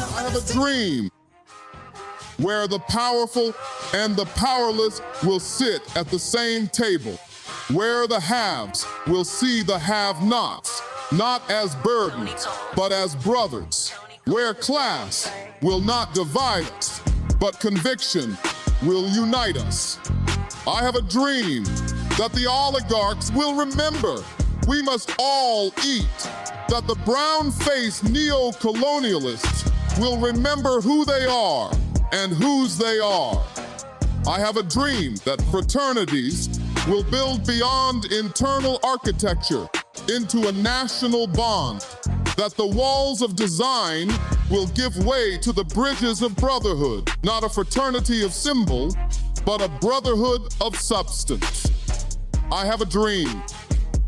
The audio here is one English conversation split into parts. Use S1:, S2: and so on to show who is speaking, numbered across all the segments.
S1: I have a dream where the powerful and the powerless will sit at the same table, where the haves will see the have-nots, not as burdens, but as brothers, where class will not divide us, but conviction will unite us. I have a dream that the oligarchs will remember we must all eat, that the brown-faced neo-colonialists will remember who they are and whose they are. I have a dream that fraternities will build beyond internal architecture into a national bond, that the walls of design will give way to the bridges of brotherhood, not a fraternity of symbol, but a brotherhood of substance. I have a dream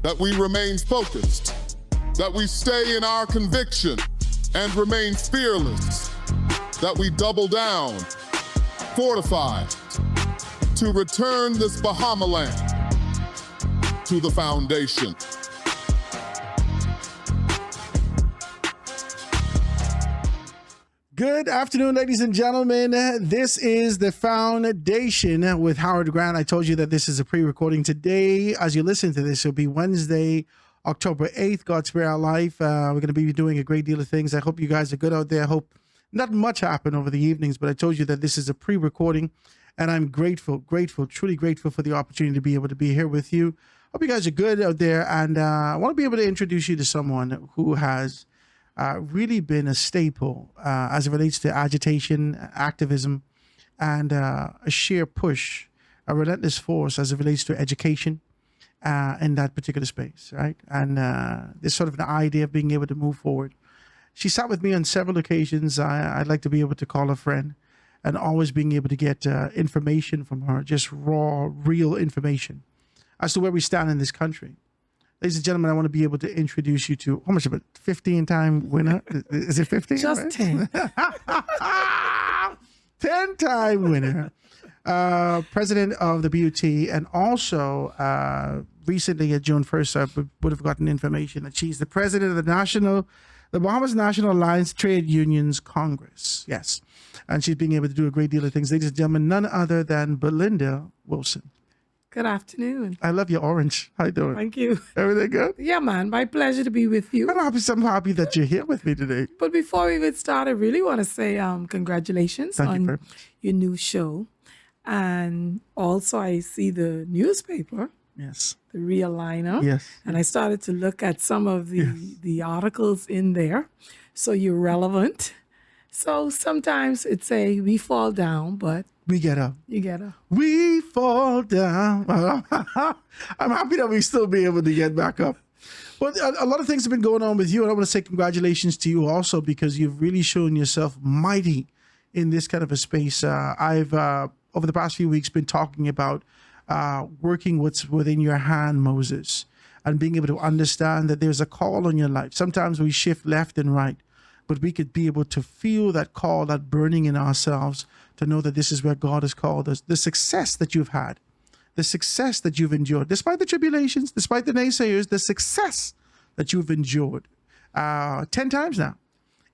S1: that we remain focused, that we stay in our conviction and remain fearless, that we double down, fortified, to return this Bahama land to the foundation.
S2: Good afternoon, ladies and gentlemen. This is The Foundation with Howard Grant. I told you that this is a pre-recording today. As you listen to this, it'll be Wednesday, October 8th. God spare our life. We're going to be doing a great deal of things. I hope you guys are good out there. I hope not much happened over the evenings, but I told you that this is a pre-recording, and I'm grateful, truly grateful for the opportunity to be able to be here with you. Hope you guys are good out there, and I want to be able to introduce you to someone who has really been a staple as it relates to agitation, activism, and a sheer push, a relentless force as it relates to education in that particular space, right? And this sort of an idea of being able to move forward. She sat with me on several occasions. I'd like to be able to call her friend, and always being able to get information from her, just raw, real information as to where we stand in this country. Ladies and gentlemen, I want to be able to introduce you to, how much of it? 15-time winner? Is it 15?
S3: Just right? 10.
S2: 10-time winner. President of the BUT, and also recently at June 1st, I would have gotten information that she's the president of the Bahamas National Alliance Trade Unions Congress. Yes. And she's being able to do a great deal of things. Ladies and gentlemen, none other than Belinda Wilson.
S3: Good afternoon.
S2: I love your orange. How you doing?
S3: Thank you.
S2: Everything good?
S3: Yeah, man. My pleasure to be with you.
S2: I'm happy that you're here with me today.
S3: But before we get started, I really want to say congratulations on your new show. And also, I see the newspaper.
S2: Yes.
S3: The Realigner.
S2: Yes.
S3: And I started to look at some of the articles in there. So you're relevant. So sometimes it's we fall down, but
S2: we get up.
S3: You get up.
S2: We fall down. I'm happy that we still be able to get back up. But a lot of things have been going on with you, and I want to say congratulations to you also, because you've really shown yourself mighty in this kind of a space. I've, over the past few weeks, been talking about working what's within your hand, Moses, and being able to understand that there's a call on your life. Sometimes we shift left and right, but we could be able to feel that call, that burning in ourselves, to know that this is where God has called us. The success that you've had, the success that you've endured, despite the tribulations, despite the naysayers, the success that you've endured 10 times now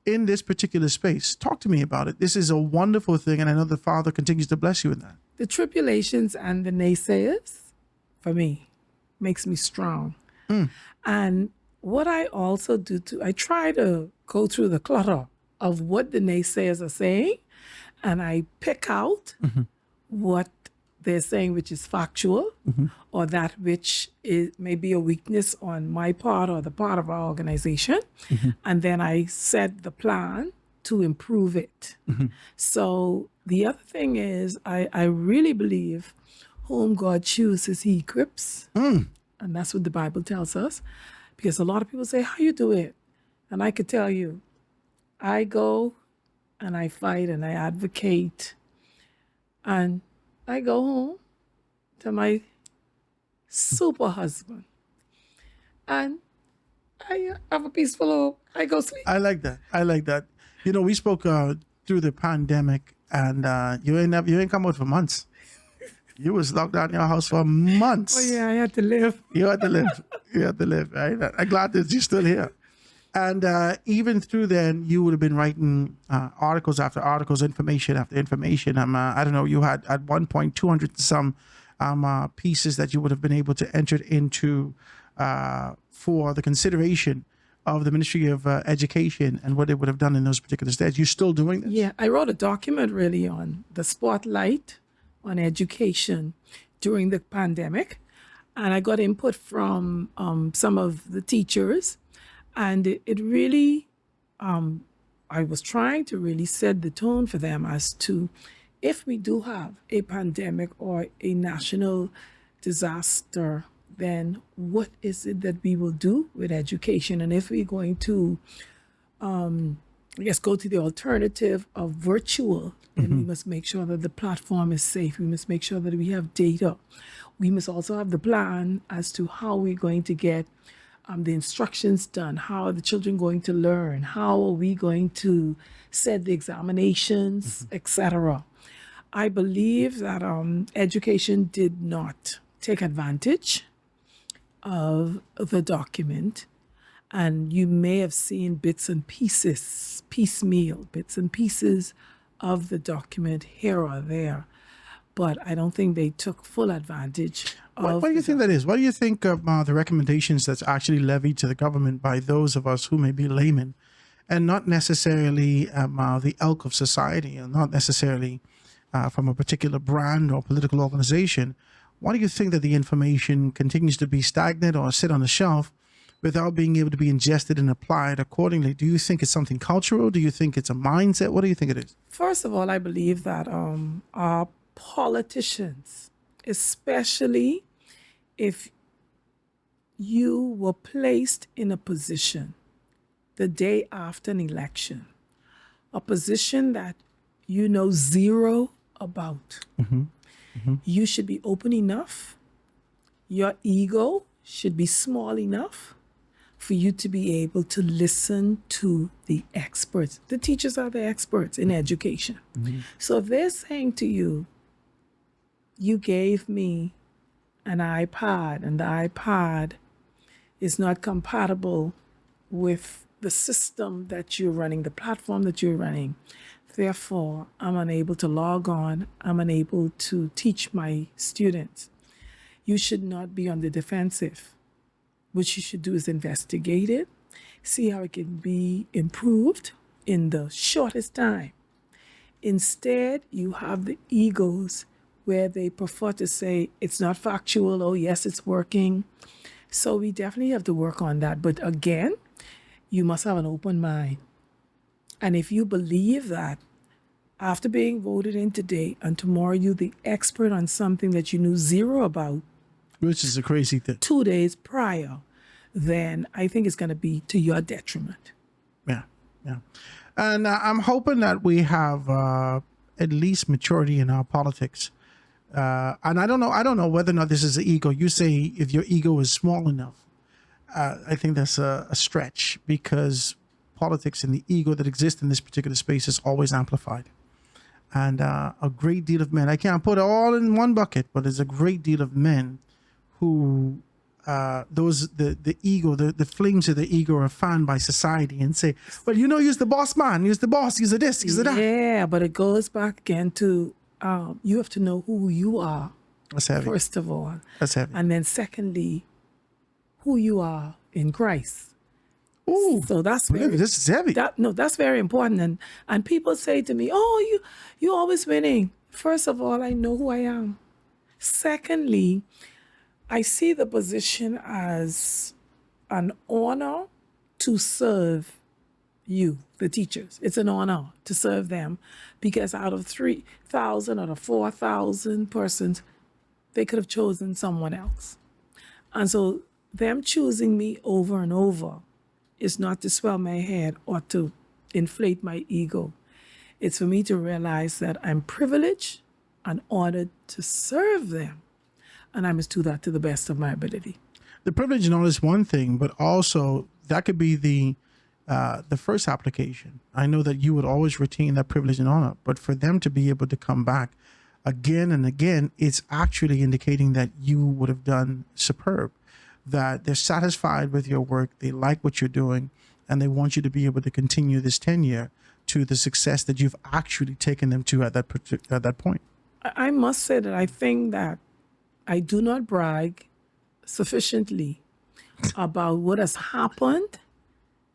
S2: in this particular space. Talk to me about it. This is a wonderful thing, and I know the Father continues to bless you in that.
S3: The tribulations and the naysayers, for me, makes me strong. And what I also do I try to go through the clutter of what the naysayers are saying, and I pick out what they're saying, which is factual, or that which may be a weakness on my part or the part of our organization. And then I set the plan to improve it. So the other thing is, I really believe whom God chooses, he equips. And that's what the Bible tells us. Because a lot of people say, how you do it? And I could tell you, I go and I fight and I advocate, and I go home to my super husband, and I have a peaceful home. I go sleep.
S2: I like that. You know, we spoke through the pandemic, and you ain't come out for months. You was locked down in your house for months.
S3: Oh yeah, I had to live.
S2: You had to live, right? I'm glad that you're still here. And even through then, you would have been writing articles after articles, information after information. I don't know, you had at one point 200 and some pieces that you would have been able to enter into for the consideration of the Ministry of Education and what they would have done in those particular states. You're still doing this?
S3: Yeah, I wrote a document really on the spotlight on education during the pandemic. And I got input from some of the teachers. And it really, I was trying to really set the tone for them as to if we do have a pandemic or a national disaster, then what is it that we will do with education? And if we're going to, I guess, go to the alternative of virtual, then we must make sure that the platform is safe. We must make sure that we have data. We must also have the plan as to how we're going to get the instructions done. How are the children going to learn? How are we going to set the examinations, etc.? I believe that education did not take advantage of the document, and you may have seen bits and pieces, piecemeal bits and pieces of the document here or there, but I don't think they took full advantage of.
S2: What do you think that is? What do you think of the recommendations that's actually levied to the government by those of us who may be laymen and not necessarily the ilk of society and not necessarily from a particular brand or political organization? Why do you think that the information continues to be stagnant or sit on the shelf without being able to be ingested and applied accordingly? Do you think it's something cultural? Do you think it's a mindset? What do you think it is?
S3: First of all, I believe that our politicians, especially if you were placed in a position the day after an election, a position that you know zero about, you should be open enough. Your ego should be small enough for you to be able to listen to the experts. The teachers are the experts in education. So if they're saying to you, you gave me an iPad and the iPad is not compatible with the system that you're running, the platform that you're running, therefore, I'm unable to log on. I'm unable to teach my students. You should not be on the defensive. What you should do is investigate it, see how it can be improved in the shortest time. Instead, you have the egos where they prefer to say, it's not factual, oh yes, it's working. So we definitely have to work on that. But again, you must have an open mind. And if you believe that after being voted in today and tomorrow you're the expert on something that you knew zero about,
S2: Which is a crazy thing.
S3: 2 days prior, then I think it's going to be to your detriment.
S2: Yeah. And I'm hoping that we have at least maturity in our politics. And I don't know whether or not this is the ego. You say if your ego is small enough. I think that's a stretch, because politics and the ego that exists in this particular space is always amplified. And a great deal of men, I can't put it all in one bucket, but there's a great deal of men who the ego, the flames of the ego are fanned by society and say, well, you're the boss man, you're the boss, you're this, you're that.
S3: Yeah, but it goes back again to you have to know who you are.
S2: That's heavy.
S3: First of all.
S2: That's heavy.
S3: And then secondly, who you are in Christ.
S2: Ooh,
S3: so that's very,
S2: this is heavy.
S3: That's very important. And people say to me, oh, you're always winning. First of all, I know who I am. Secondly, I see the position as an honor to serve you, the teachers. It's an honor to serve them, because out of 3,000 or 4,000 persons, they could have chosen someone else. And so them choosing me over and over is not to swell my head or to inflate my ego. It's for me to realize that I'm privileged and honored to serve them. And I must do that to the best of my ability.
S2: The privilege and all is one thing, but also that could be the first application. I know that you would always retain that privilege and honor, but for them to be able to come back again and again, it's actually indicating that you would have done superb, that they're satisfied with your work, they like what you're doing, and they want you to be able to continue this tenure to the success that you've actually taken them to at that point.
S3: I must say that I think that I do not brag sufficiently about what has happened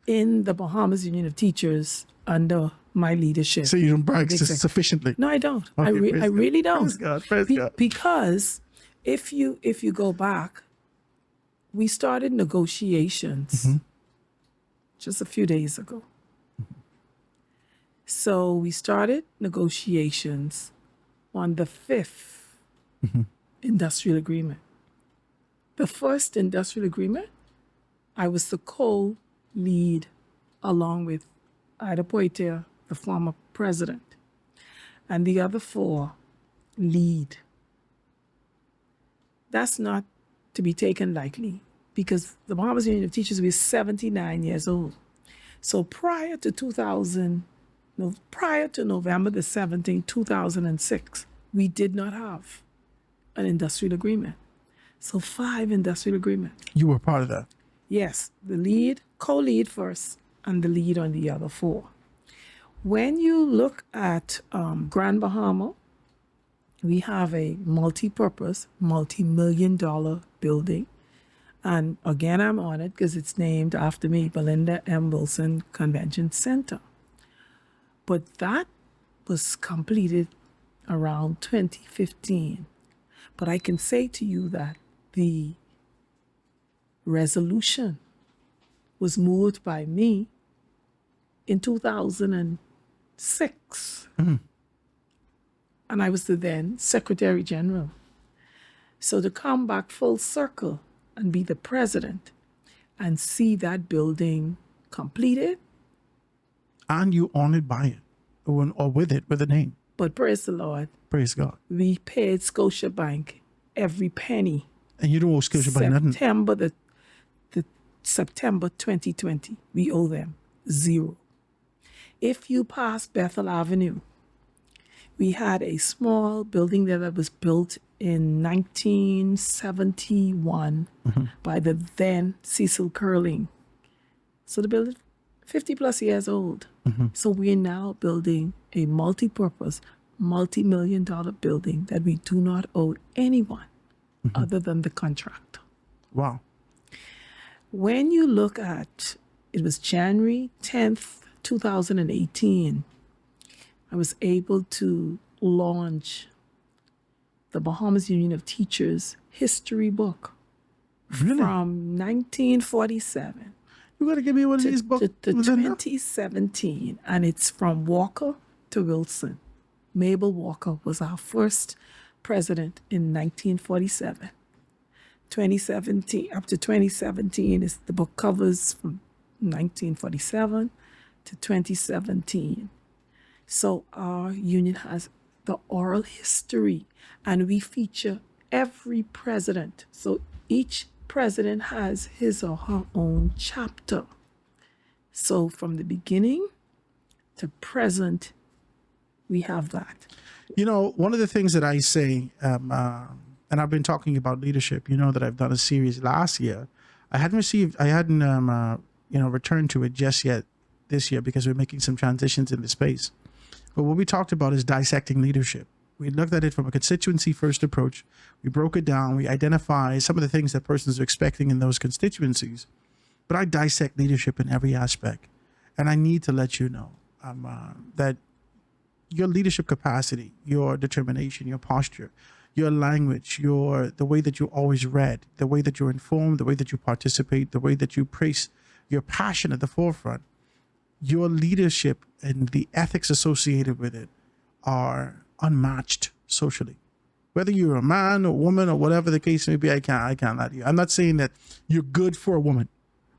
S3: in the Bahamas Union of Teachers under my leadership.
S2: So you don't brag sufficiently?
S3: No, I don't.
S2: Okay,
S3: I really don't.
S2: Praise God. Praise God.
S3: Because if you go back, we started negotiations just a few days ago. So we started negotiations on the 5th industrial agreement. The first industrial agreement, I was the co-lead along with Ida Poitier, the former president, and the other 4 lead. That's not to be taken lightly because the Bahamas Union of Teachers was 79 years old. So prior to November the 17th, 2006, we did not have an industrial agreement. So 5 industrial agreements.
S2: You were part of that.
S3: Yes, the lead, co-lead first, and the lead on the other 4. When you look at Grand Bahama, we have a multi-purpose, multi-million-dollar building. And again, I'm honored because it's named after me, Belinda M. Wilson Convention Center. But that was completed around 2015. But I can say to you that the resolution was moved by me in 2006. And I was the then Secretary General. So to come back full circle and be the president and see that building completed.
S2: And you honored by it or with it, with a name.
S3: But praise the Lord.
S2: Praise God.
S3: We paid Scotiabank every penny.
S2: And you don't owe Scotiabank nothing.
S3: September 2020, we owe them 0. If you pass Bethel Avenue, we had a small building there that was built in 1971 by the then Cecil Curling. So the building, 50 plus years old. So we're now building a multi-purpose, multi-million-dollar building that we do not owe anyone other than the contractor.
S2: Wow.
S3: When you look at, it was January 10th, 2018, I was able to launch the Bahamas Union of Teachers history book from 1947
S2: You got to give me one of these books.
S3: to 2017, and it's from Walker to Wilson. Mabel Walker was our first president in 1947. 2017 up to 2017 is the book covers from 1947 to 2017. So our union has the oral history, and we feature every president. So each president has his or her own chapter. So from the beginning to present, we have that.
S2: You know, one of the things that I say, and I've been talking about leadership, you know, that I've done a series last year. I hadn't returned to it just yet this year because we're making some transitions in the space. But what we talked about is dissecting leadership. We looked at it from a constituency first approach. We broke it down. We identify some of the things that persons are expecting in those constituencies. But I dissect leadership in every aspect. And I need to let you know that your leadership capacity, your determination, your posture, your language, the way that you always read, the way that you're informed, the way that you participate, the way that you place your passion at the forefront, your leadership and the ethics associated with it are unmatched socially. Whether you're a man or woman or whatever the case may be, I can't lie to you. I'm not saying that you're good for a woman.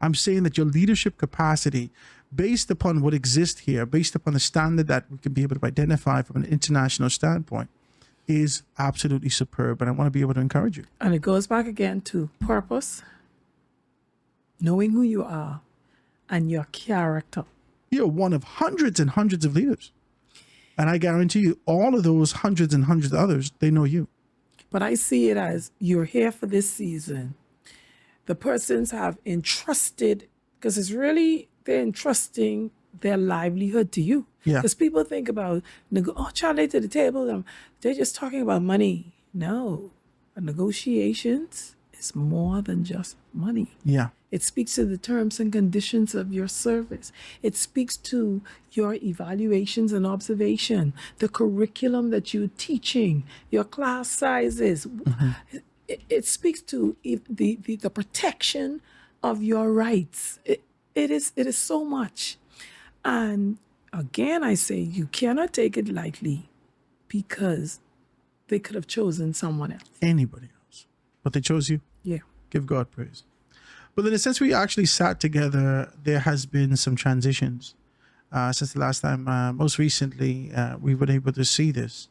S2: I'm saying that your leadership capacity, based upon what exists here, based upon the standard that we can be able to identify from an international standpoint, is absolutely superb. And I want to be able to encourage you.
S3: And it goes back again to purpose, knowing who you are, and your character.
S2: You're one of hundreds and hundreds of leaders. And I guarantee you, all of those hundreds and hundreds of others, they know you.
S3: But I see it as you're here for this season. The persons have entrusted, because it's really they're entrusting their livelihood to you.
S2: Yeah.
S3: Because people think about, Charlie to the table, they're just talking about money. No, negotiations is more than just money.
S2: Yeah.
S3: It speaks to the terms and conditions of your service. It speaks to your evaluations and observation, the curriculum that you're teaching, your class sizes. It speaks to the protection of your rights. It is so much. And again, I say you cannot take it lightly because they could have chosen someone else.
S2: Anybody else. But they chose you.
S3: Yeah.
S2: Give God praise. But then since we actually sat together, there has been some transitions since the last time. Most recently, we were able to see this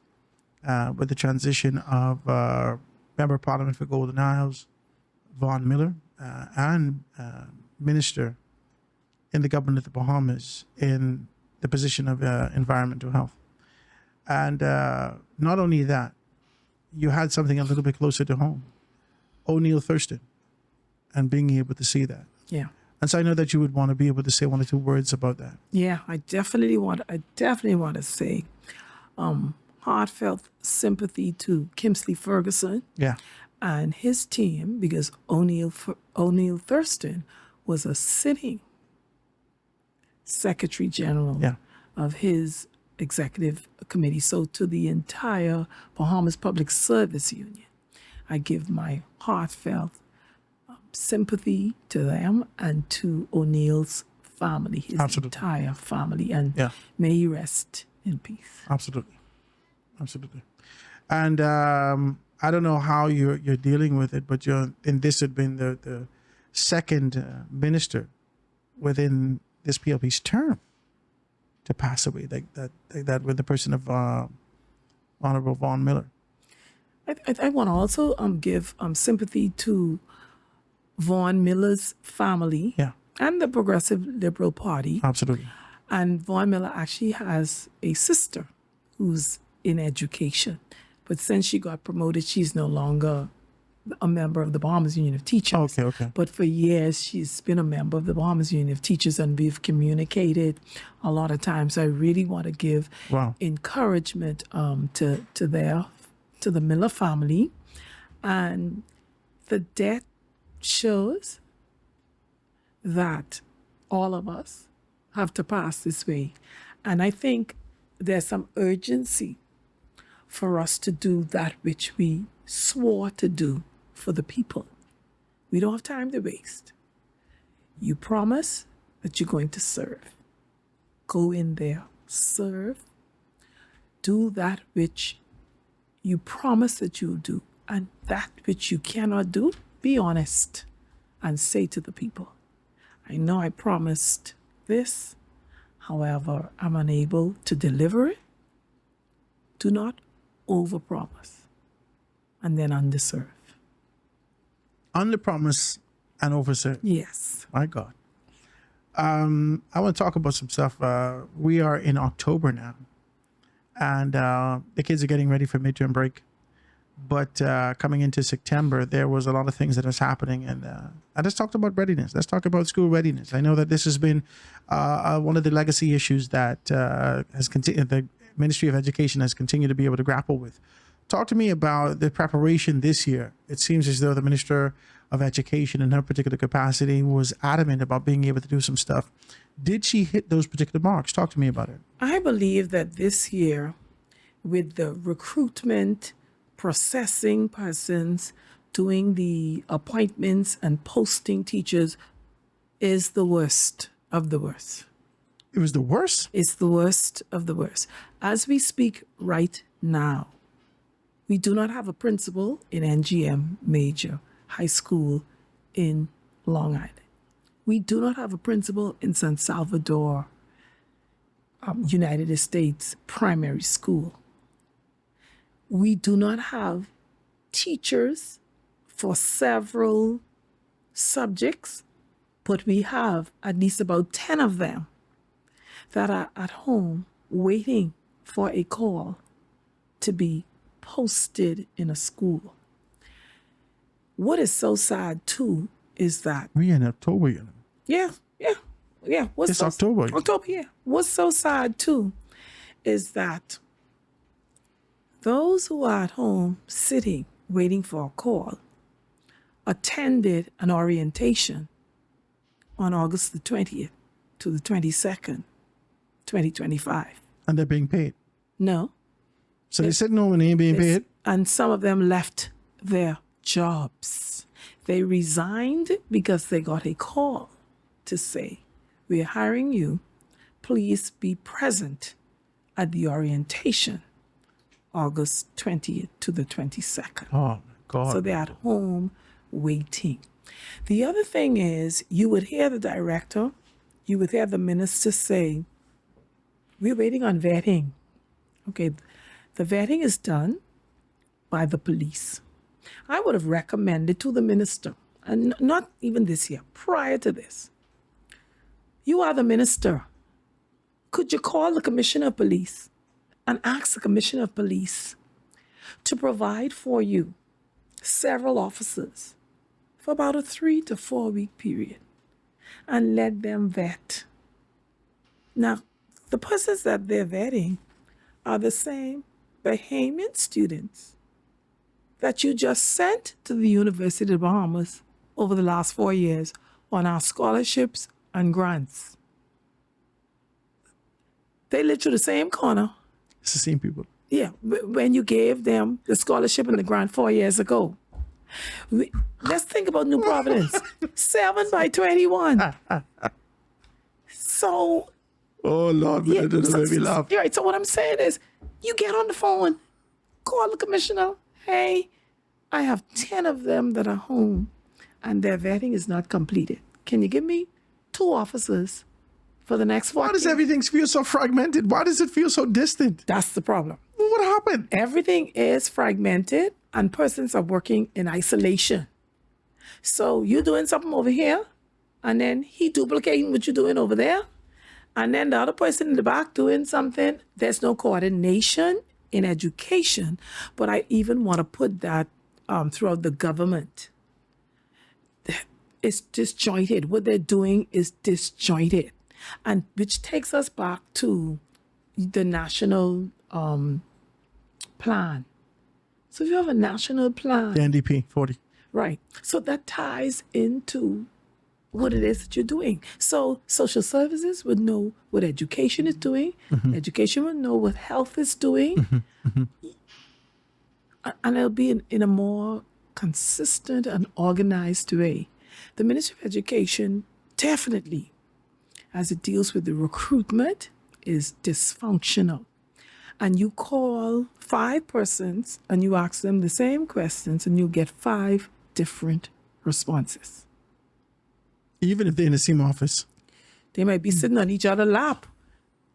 S2: with the transition of Member of Parliament for Golden Isles, Vaughn Miller, and Minister in the government of the Bahamas in the position of environmental health. And not only that, you had something a little bit closer to home, O'Neill Thurston, and being able to see that.
S3: Yeah.
S2: And so I know that you would want to be able to say one or two words about that.
S3: Yeah, I definitely want to say heartfelt sympathy to Kimsley Ferguson
S2: Yeah.
S3: and his team, because O'Neill Thurston was a sitting Secretary General
S2: Yeah.
S3: of his executive committee. So to the entire Bahamas Public Service Union, I give my heartfelt sympathy to them and to O'Neill's family, his
S2: Absolutely.
S3: entire family, and
S2: Yeah.
S3: may he rest in peace.
S2: Absolutely. Absolutely. And I don't know how you're dealing with it, but this had been the second minister within this PLP's term to pass away, like that with the person of Honorable Vaughn Miller.
S3: I want to also give sympathy to Vaughn Miller's family
S2: Yeah.
S3: and the Progressive Liberal Party.
S2: Absolutely.
S3: And Vaughn Miller actually has a sister who's in education. But since she got promoted, she's no longer a member of the Bahamas Union of Teachers.
S2: Okay.
S3: But for years, she's been a member of the Bahamas Union of Teachers, and we've communicated a lot of times. I really want to give
S2: Wow.
S3: encouragement to the Miller family. And the death shows that all of us have to pass this way. And I think there's some urgency for us to do that which we swore to do for the people. We don't have time to waste. You promise that you're going to serve. Go in there, serve, do that which you promise that you'll do, and that which you cannot do, be honest and say to the people, I know I promised this, however, I'm unable to deliver it. Do not overpromise and then underserve.
S2: Under-promise and overserve.
S3: Yes.
S2: My God. I want to talk about some stuff. We are in October now, and the kids are getting ready for midterm break. But coming into September, there was a lot of things that was happening, and I just talked about readiness. Let's talk about school readiness. I know that this has been one of the legacy issues that has continued. The Ministry of Education has continued to be able to grapple with. Talk to me about the preparation this year. It seems as though the Minister of Education, in her particular capacity, was adamant about being able to do some stuff. Did she hit those particular marks? Talk to me about it.
S3: I believe that this year, with the recruitment, processing persons, doing the appointments and posting teachers, is the worst of the worst.
S2: It was the worst?
S3: It's the worst of the worst. As we speak right now, we do not have a principal in NGM Major High School in Long Island. We do not have a principal in San Salvador, United States Primary School. We do not have teachers for several subjects, but we have at least about 10 of them that are at home waiting for a call to be posted in a school. What is so sad too is that
S2: We're in October, you know.
S3: yeah. Yeah, what's
S2: It's
S3: so,
S2: October.
S3: October, yeah. What's so sad too is that those who are at home sitting, waiting for a call, attended an orientation on August the 20th to the 22nd, 2025.
S2: And they're being paid.
S3: No.
S2: So they're sitting home and they ain't being paid.
S3: And some of them left their jobs. They resigned because they got a call to say, we're hiring you. Please be present at the orientation, August 20th to the 22nd.
S2: Oh, my God.
S3: So they're at home waiting. The other thing is, you would hear the director, you would hear the minister say, we're waiting on vetting. Okay, the vetting is done by the police. I would have recommended to the minister, and not even this year, prior to this, you are the minister. Could you call the commissioner of police and ask the commissioner of police to provide for you several officers for about a 3 to 4 week period and let them vet? Now, the persons that they're vetting are the same Bahamian students that you just sent to the University of the Bahamas over the last 4 years on our scholarships and grants. They live through the same corner.
S2: It's the same people.
S3: Yeah, when you gave them the scholarship and the grant 4 years ago. Let's think about New Providence. 7 by 21. So,
S2: Oh, Lord,
S3: yeah,
S2: that made me laugh.
S3: right. So what I'm saying is, you get on the phone, call the commissioner. Hey, I have 10 of them that are home and their vetting is not completed. Can you give me 2 officers for the next 14?
S2: Why does everything feel so fragmented? Why does it feel so distant?
S3: That's the problem.
S2: What happened?
S3: Everything is fragmented and persons are working in isolation. So you're doing something over here and then he duplicating what you're doing over there. And then the other person in the back doing something. There's no coordination in education. But I even want to put that throughout the government. It's disjointed. What they're doing is disjointed. And which takes us back to the national plan. So if you have a national plan,
S2: The NDP, 40.
S3: right, so that ties into what it is that you're doing. So social services would know what education is doing. Education would know what health is doing. And it'll be in a more consistent and organized way. The Ministry of Education definitely, as it deals with the recruitment, is dysfunctional. And you call 5 persons and you ask them the same questions and you get 5 different responses.
S2: Even if they're in the same office.
S3: They might be sitting on each other's lap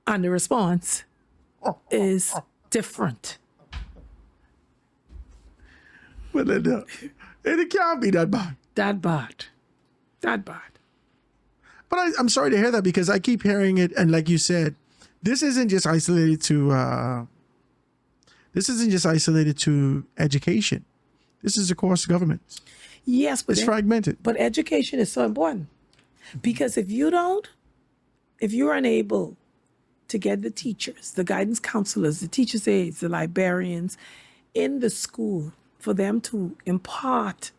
S3: and the response is different.
S2: But it can't be that bad.
S3: That bad. That bad.
S2: But I'm sorry to hear that because I keep hearing it. And like you said, this isn't just isolated to education. This is across governments.
S3: Yes, but
S2: It's fragmented.
S3: But education is so important because if you're unable to get the teachers, the guidance counselors, the teachers' aides, the librarians in the school for them to impart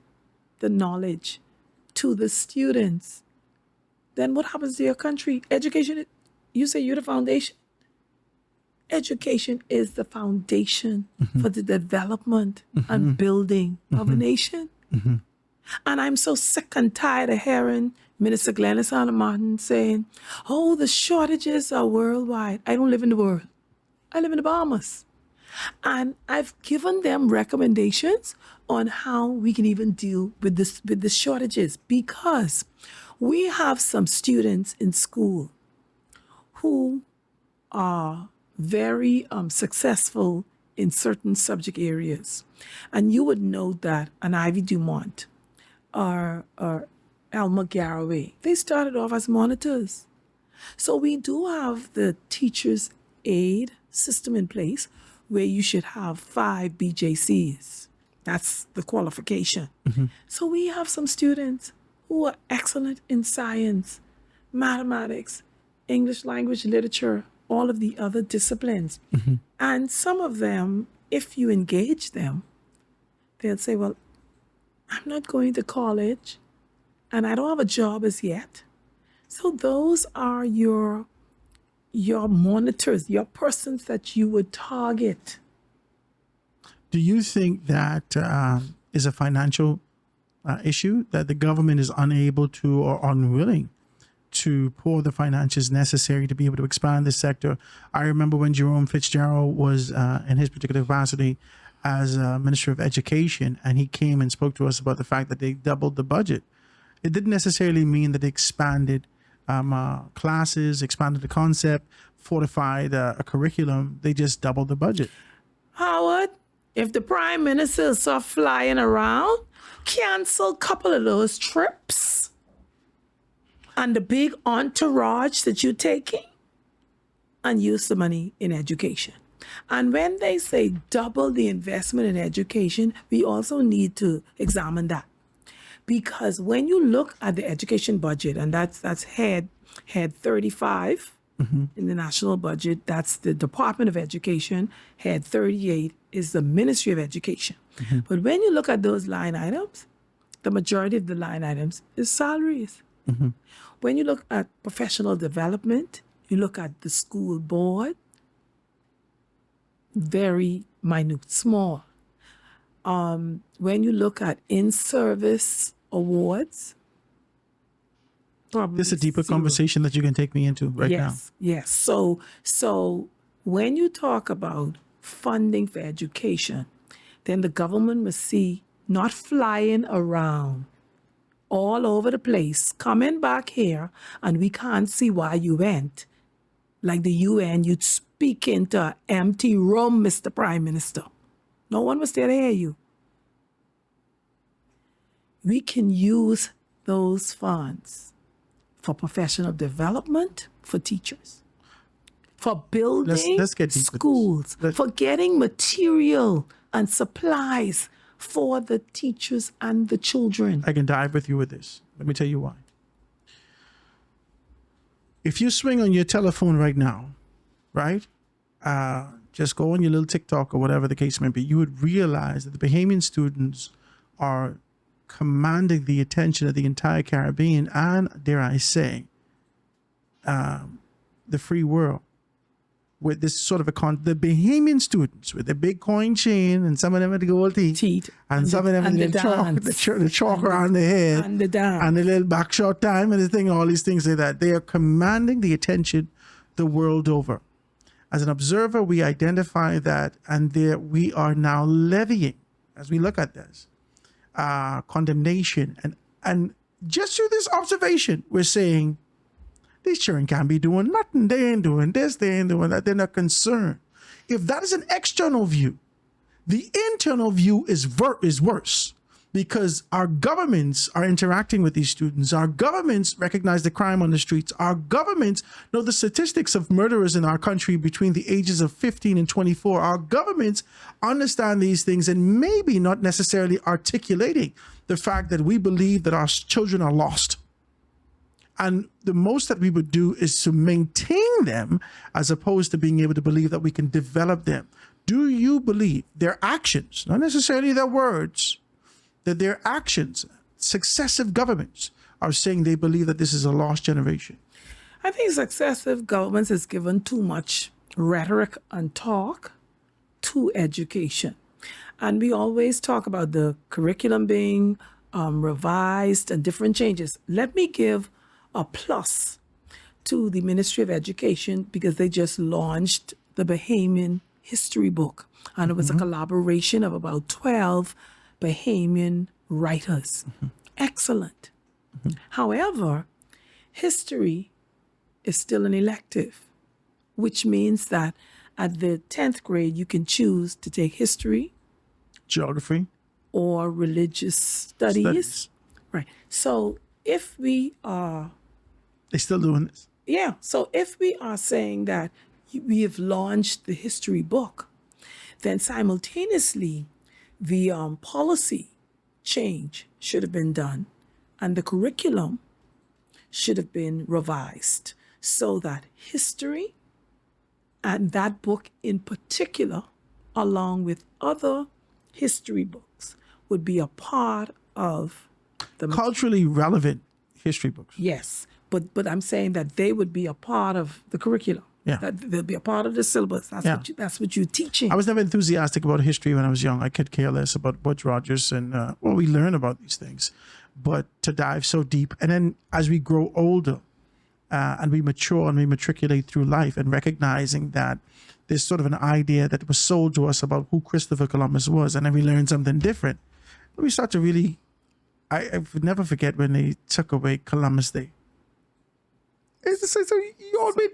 S3: the knowledge to the students, then what happens to your country? Education, you say you're the foundation. Education is the foundation for the development and building of a nation. And I'm so sick and tired of hearing Minister Glennis Anna Martin saying, oh, the shortages are worldwide. I don't live in the world. I live in the Bahamas. And I've given them recommendations on how we can even deal with the shortages, because we have some students in school who are very successful in certain subject areas. And you would know that an Ivy Dumont or Alma Garraway, they started off as monitors. So we do have the teacher's aid system in place where you should have 5 BJCs. That's the qualification. So we have some students who are excellent in science, mathematics, English language, literature, all of the other disciplines. And some of them, if you engage them, they'll say, well, I'm not going to college and I don't have a job as yet. So those are your monitors, your persons that you would target.
S2: Do you think that is a financial issue, that the government is unable to or unwilling to pour the finances necessary to be able to expand this sector? I remember when Jerome Fitzgerald was in his particular capacity as Minister of Education, and he came and spoke to us about the fact that they doubled the budget. It didn't necessarily mean that they expanded classes, expanded the concept, fortified a curriculum. They just doubled the budget.
S3: Howard, if the Prime Minister saw flying around, cancel a couple of those trips and the big entourage that you're taking and use the money in education. And when they say double the investment in education, we also need to examine that. Because when you look at the education budget, and that's head 35 in the national budget, that's the Department of Education. Head 38 is the Ministry of Education. But when you look at those line items, the majority of the line items is salaries. When you look at professional development, you look at the school board, very minute, small. When you look at in-service awards, probably
S2: This is a deeper
S3: zero.
S2: conversation that you can take me into right now.
S3: Yes. So when you talk about funding for education, then the government must see not flying around all over the place, coming back here, and we can't see why you went. Like the UN, you'd speak into an empty room, Mr. Prime Minister. No one was there to hear you. We can use those funds for professional development for teachers, for building
S2: let's get deep with this.
S3: schools, for getting material and supplies for the teachers and the children.
S2: I can dive with you with this. Let me tell you why. If you swing on your telephone right now, right? Just go on your little TikTok or whatever the case may be, you would realize that the Bahamian students are commanding the attention of the entire Caribbean and, dare I say, the free world. With this sort of the Bahamian students with the big coin chain, and some of them with the gold teeth, and some of them with the chalk around their head,
S3: and the dance.
S2: and the little back short time and the thing, all these things like that. They are commanding the attention the world over. As an observer, we identify that, and there we are now levying, as we look at this, condemnation. And just through this observation, we're saying, these children can't be doing nothing. They ain't doing this, they ain't doing that. They're not concerned. If that is an external view, the internal view is worse, because our governments are interacting with these students. Our governments recognize the crime on the streets. Our governments know the statistics of murderers in our country between the ages of 15 and 24. Our governments understand these things and maybe not necessarily articulating the fact that we believe that our children are lost. And the most that we would do is to maintain them as opposed to being able to believe that we can develop them. Do you believe their actions, not necessarily their words, that their actions, successive governments, are saying they believe that this is a lost generation?
S3: I think successive governments has given too much rhetoric and talk to education. And we always talk about the curriculum being revised and different changes. Let me give a plus to the Ministry of Education, because they just launched the Bahamian history book. And it was a collaboration of about 12 Bahamian writers. Excellent. However, history is still an elective, which means that at the 10th grade, you can choose to take history,
S2: Geography,
S3: or religious studies. Right. So if we are...
S2: They're still doing this.
S3: Yeah. So if we are saying that we have launched the history book, then simultaneously the policy change should have been done, and the curriculum should have been revised so that history, and that book in particular, along with other history books, would be a part of the
S2: Culturally relevant history books.
S3: Yes, but I'm saying that they would be a part of the curriculum.
S2: Yeah.
S3: That they'll be a part of the syllabus. That's what you're teaching.
S2: I was never enthusiastic about history when I was young. I could care less about Butch Rogers and, we learn about these things. But to dive so deep, and then as we grow older and we mature and we matriculate through life and recognizing that there's sort of an idea that was sold to us about who Christopher Columbus was, and then we learn something different, we start to really, I would never forget when they took away Columbus Day. It's so you all been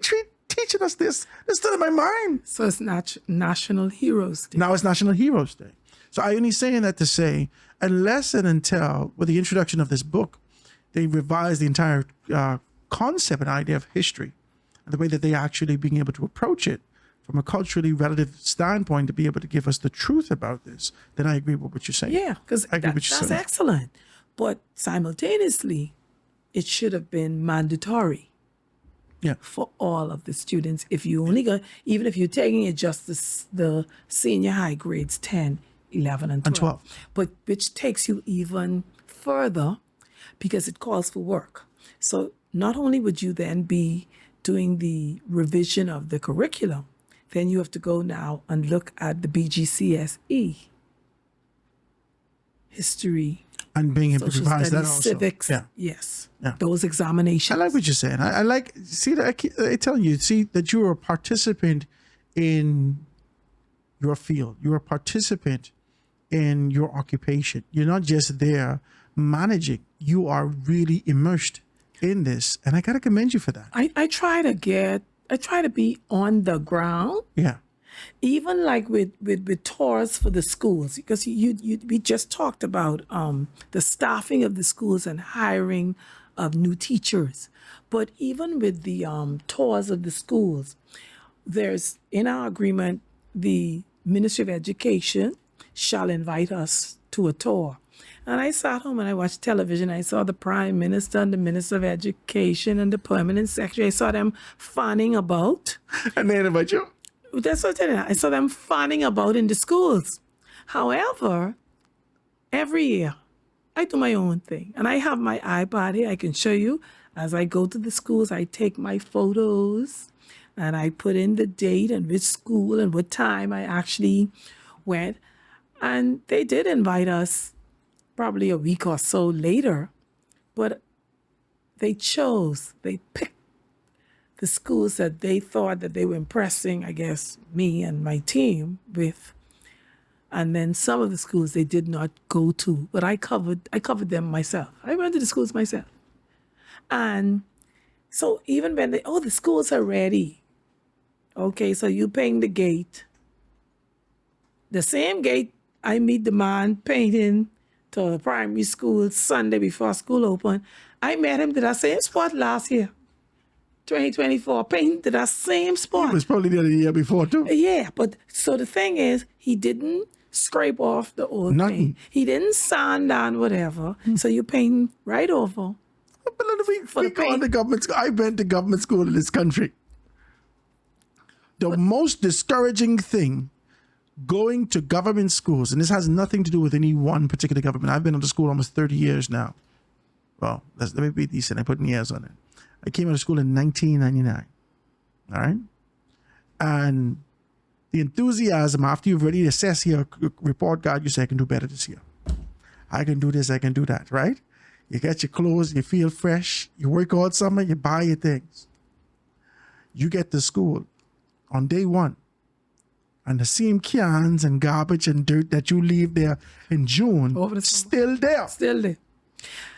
S2: teaching us this. It's still in my mind.
S3: So it's National Heroes Day.
S2: Now it's National Heroes Day. So I only saying that to say, unless and until, with the introduction of this book, they revise the entire concept and idea of history and the way that they actually being able to approach it from a culturally relative standpoint to be able to give us the truth about this, then I agree with what you're saying.
S3: Yeah, because that's excellent. But simultaneously, it should have been mandatory.
S2: Yeah.
S3: For all of the students. If you only go, even if you're taking it just the senior high grades 10, 11, and 12. But which takes you even further because it calls for work. So not only would you then be doing the revision of the curriculum, then you have to go now and look at the BGCSE, history,
S2: and being able to revise that also.
S3: Civics, yes. Yeah. Those examinations.
S2: I like what you're saying. I like, see that I tell you, see that you're a participant in your field. You're a participant in your occupation. You're not just there managing. You are really immersed in this. And I got to commend you for that.
S3: I try to be on the ground.
S2: Yeah.
S3: Even like with tours for the schools, because we just talked about the staffing of the schools and hiring of new teachers. But even with the tours of the schools, there's in our agreement, the Ministry of Education shall invite us to a tour. And I sat home and I watched television. I saw the Prime Minister and the Minister of Education and the Permanent Secretary. I saw them fanning about.
S2: And they invite you?
S3: That's what I'm telling you. I saw them fanning about in the schools. However, every year, I do my own thing. And I have my iPad here. I can show you. As I go to the schools, I take my photos and I put in the date and which school and what time I actually went. And they did invite us probably a week or so later. But they picked the schools that they thought that they were impressing, I guess, me and my team with. And then some of the schools they did not go to, but I covered them myself. I went to the schools myself. And so even when the schools are ready. Okay, so you paying the gate. The same gate I meet the man painting to the primary school Sunday before school open. I met him to that same spot last year. 2024, painted to that same spot.
S2: He was probably there the year before too.
S3: Yeah, but so the thing is, he didn't scrape off the old
S2: Nothing.
S3: paint. He didn't sand down whatever. So you paint right over.
S2: But we go on the government school. I've been to government school in this country. The most discouraging thing going to government schools, and this has nothing to do with any one particular government. I've been to school almost 30 years now. Well, let me be decent. I put years on it. I came out of school in 1999. All right? And the enthusiasm after you've already assessed your report card, you say, I can do better this year. I can do this, I can do that, right? You get your clothes, you feel fresh, you work all summer, you buy your things. You get to school on day one, and the same cans and garbage and dirt that you leave there in June, still there.
S3: Still there.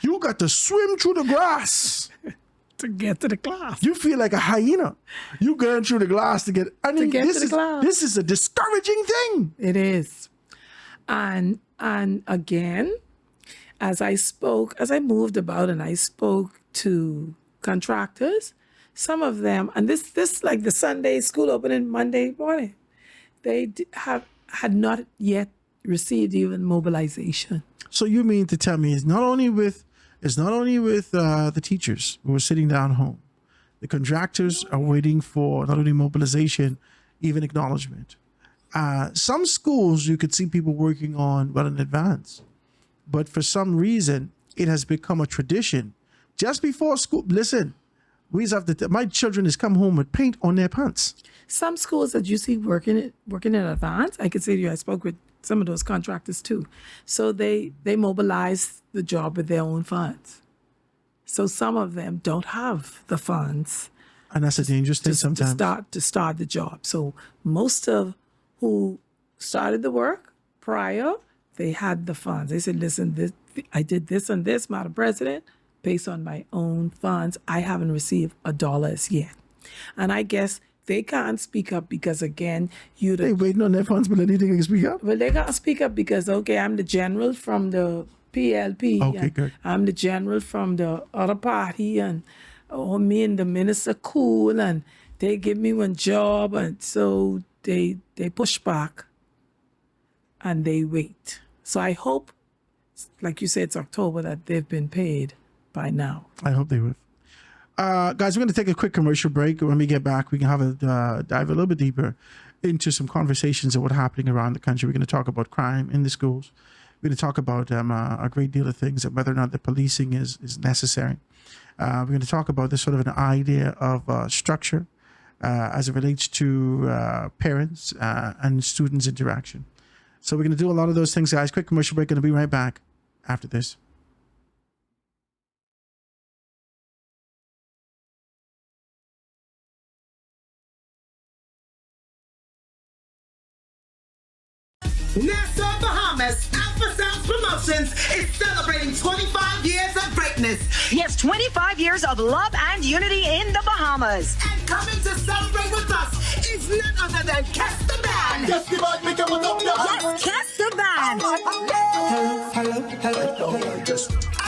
S2: You got to swim through the grass.
S3: To get to the class.
S2: You feel like a hyena. You going through the glass to get. I mean, this is a discouraging thing.
S3: It is, and again, as I moved about and I spoke to contractors, some of them, and this like the Sunday school opening Monday morning, they had not yet received even mobilization.
S2: So you mean to tell me it's not only with is not only with the teachers who are sitting down home. The contractors are waiting for not only mobilization, even acknowledgement. Some schools you could see people working on well in advance, but for some reason it has become a tradition. Just before school, listen, we have to. My children has come home with paint on their pants.
S3: Some schools that you see working in advance, I could say to you, I spoke with some of those contractors too. So they mobilize the job with their own funds. So some of them don't have the funds,
S2: and that's a dangerous thing sometimes.
S3: To start the job. So most of who started the work prior, they had the funds. They said, listen, I did this and this, Madam President, based on my own funds. I haven't received $1 as yet. And I guess they can't speak up because, again,
S2: they waiting on their funds, but anything can speak up?
S3: Well, they can't speak up because, okay, I'm the general from the PLP.
S2: Okay, good.
S3: I'm the general from the other party, and me and the minister cool, and they give me one job, and so they push back and they wait. So I hope, like you said, it's October, that they've been paid by now.
S2: I hope they will. Guys, we're going to take a quick commercial break. When we get back, we can have a dive a little bit deeper into some conversations of what's happening around the country. We're going to talk about crime in the schools. We're going to talk about a great deal of things, and whether or not the policing is necessary. We're going to talk about this sort of an idea of structure as it relates to parents and students' interaction. So we're going to do a lot of those things, guys. Quick commercial break. Going to be right back after this.
S4: Nassau, Bahamas, Alpha Sounds Promotions is celebrating 25 years of greatness.
S5: Yes, 25 years of love and unity in the Bahamas.
S4: And coming to celebrate with us is none other than Kes the Band.
S5: Yes, Kes the Band.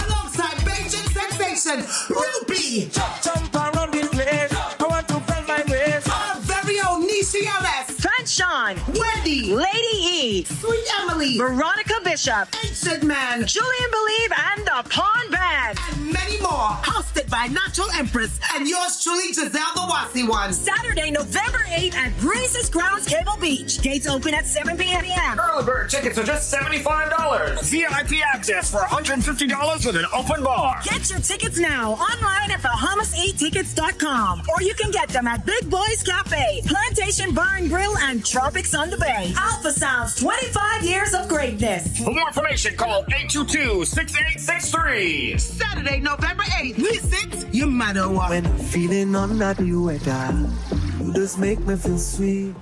S4: Alongside Beijing sensation, Ruby.
S6: Jump around this place. I want to bend my waist.
S4: Our very own Nishi LS.
S5: Sean,
S4: Wendy,
S5: Lady E,
S4: Sweet Emily,
S5: Veronica Bishop,
S4: Ancient Man,
S5: Julian Believe, and the Pawn Band.
S4: and many more. Hosted by Natural Empress and yours truly, Giselle the Wassy One.
S5: Saturday, November 8th at Grace's Grounds, Cable Beach. Gates open at 7 p.m.
S6: Early bird tickets are just $75. VIP access for $150 with an open bar.
S5: Get your tickets now online at BahamasAtickets.com, or you can get them at Big Boys Cafe, Plantation Bar and Grill, and Tropics on the Bay. Alpha Sounds, 25 years of greatness.
S6: For more information, call 822-6863.
S4: Saturday, November 8th. Visit you matter what.
S7: When I'm feeling under the weather, you just make me feel sweet.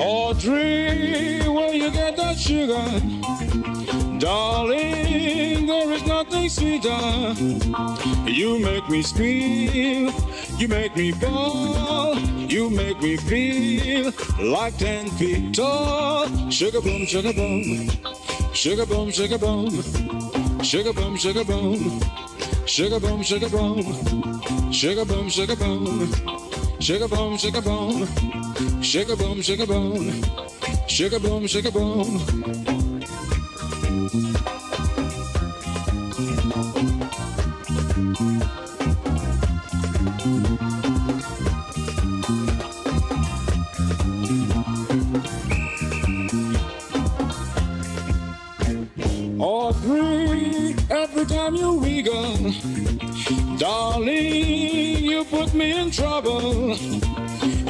S8: Audrey, where you get that sugar? Darling, there is nothing sweeter. You make me squeal, you make me fall, you make me feel like 10 feet tall. Sugar boom, sugar boom, sugar boom, sugar boom, sugar boom, sugar boom, sugar boom, sugar boom, sugar boom, sugar boom, sugar boom, sugar boom. Sugar boom, sugar boom, sugar boom, sugar boom. Audrey, every time you wiggle, darling, you put me in trouble.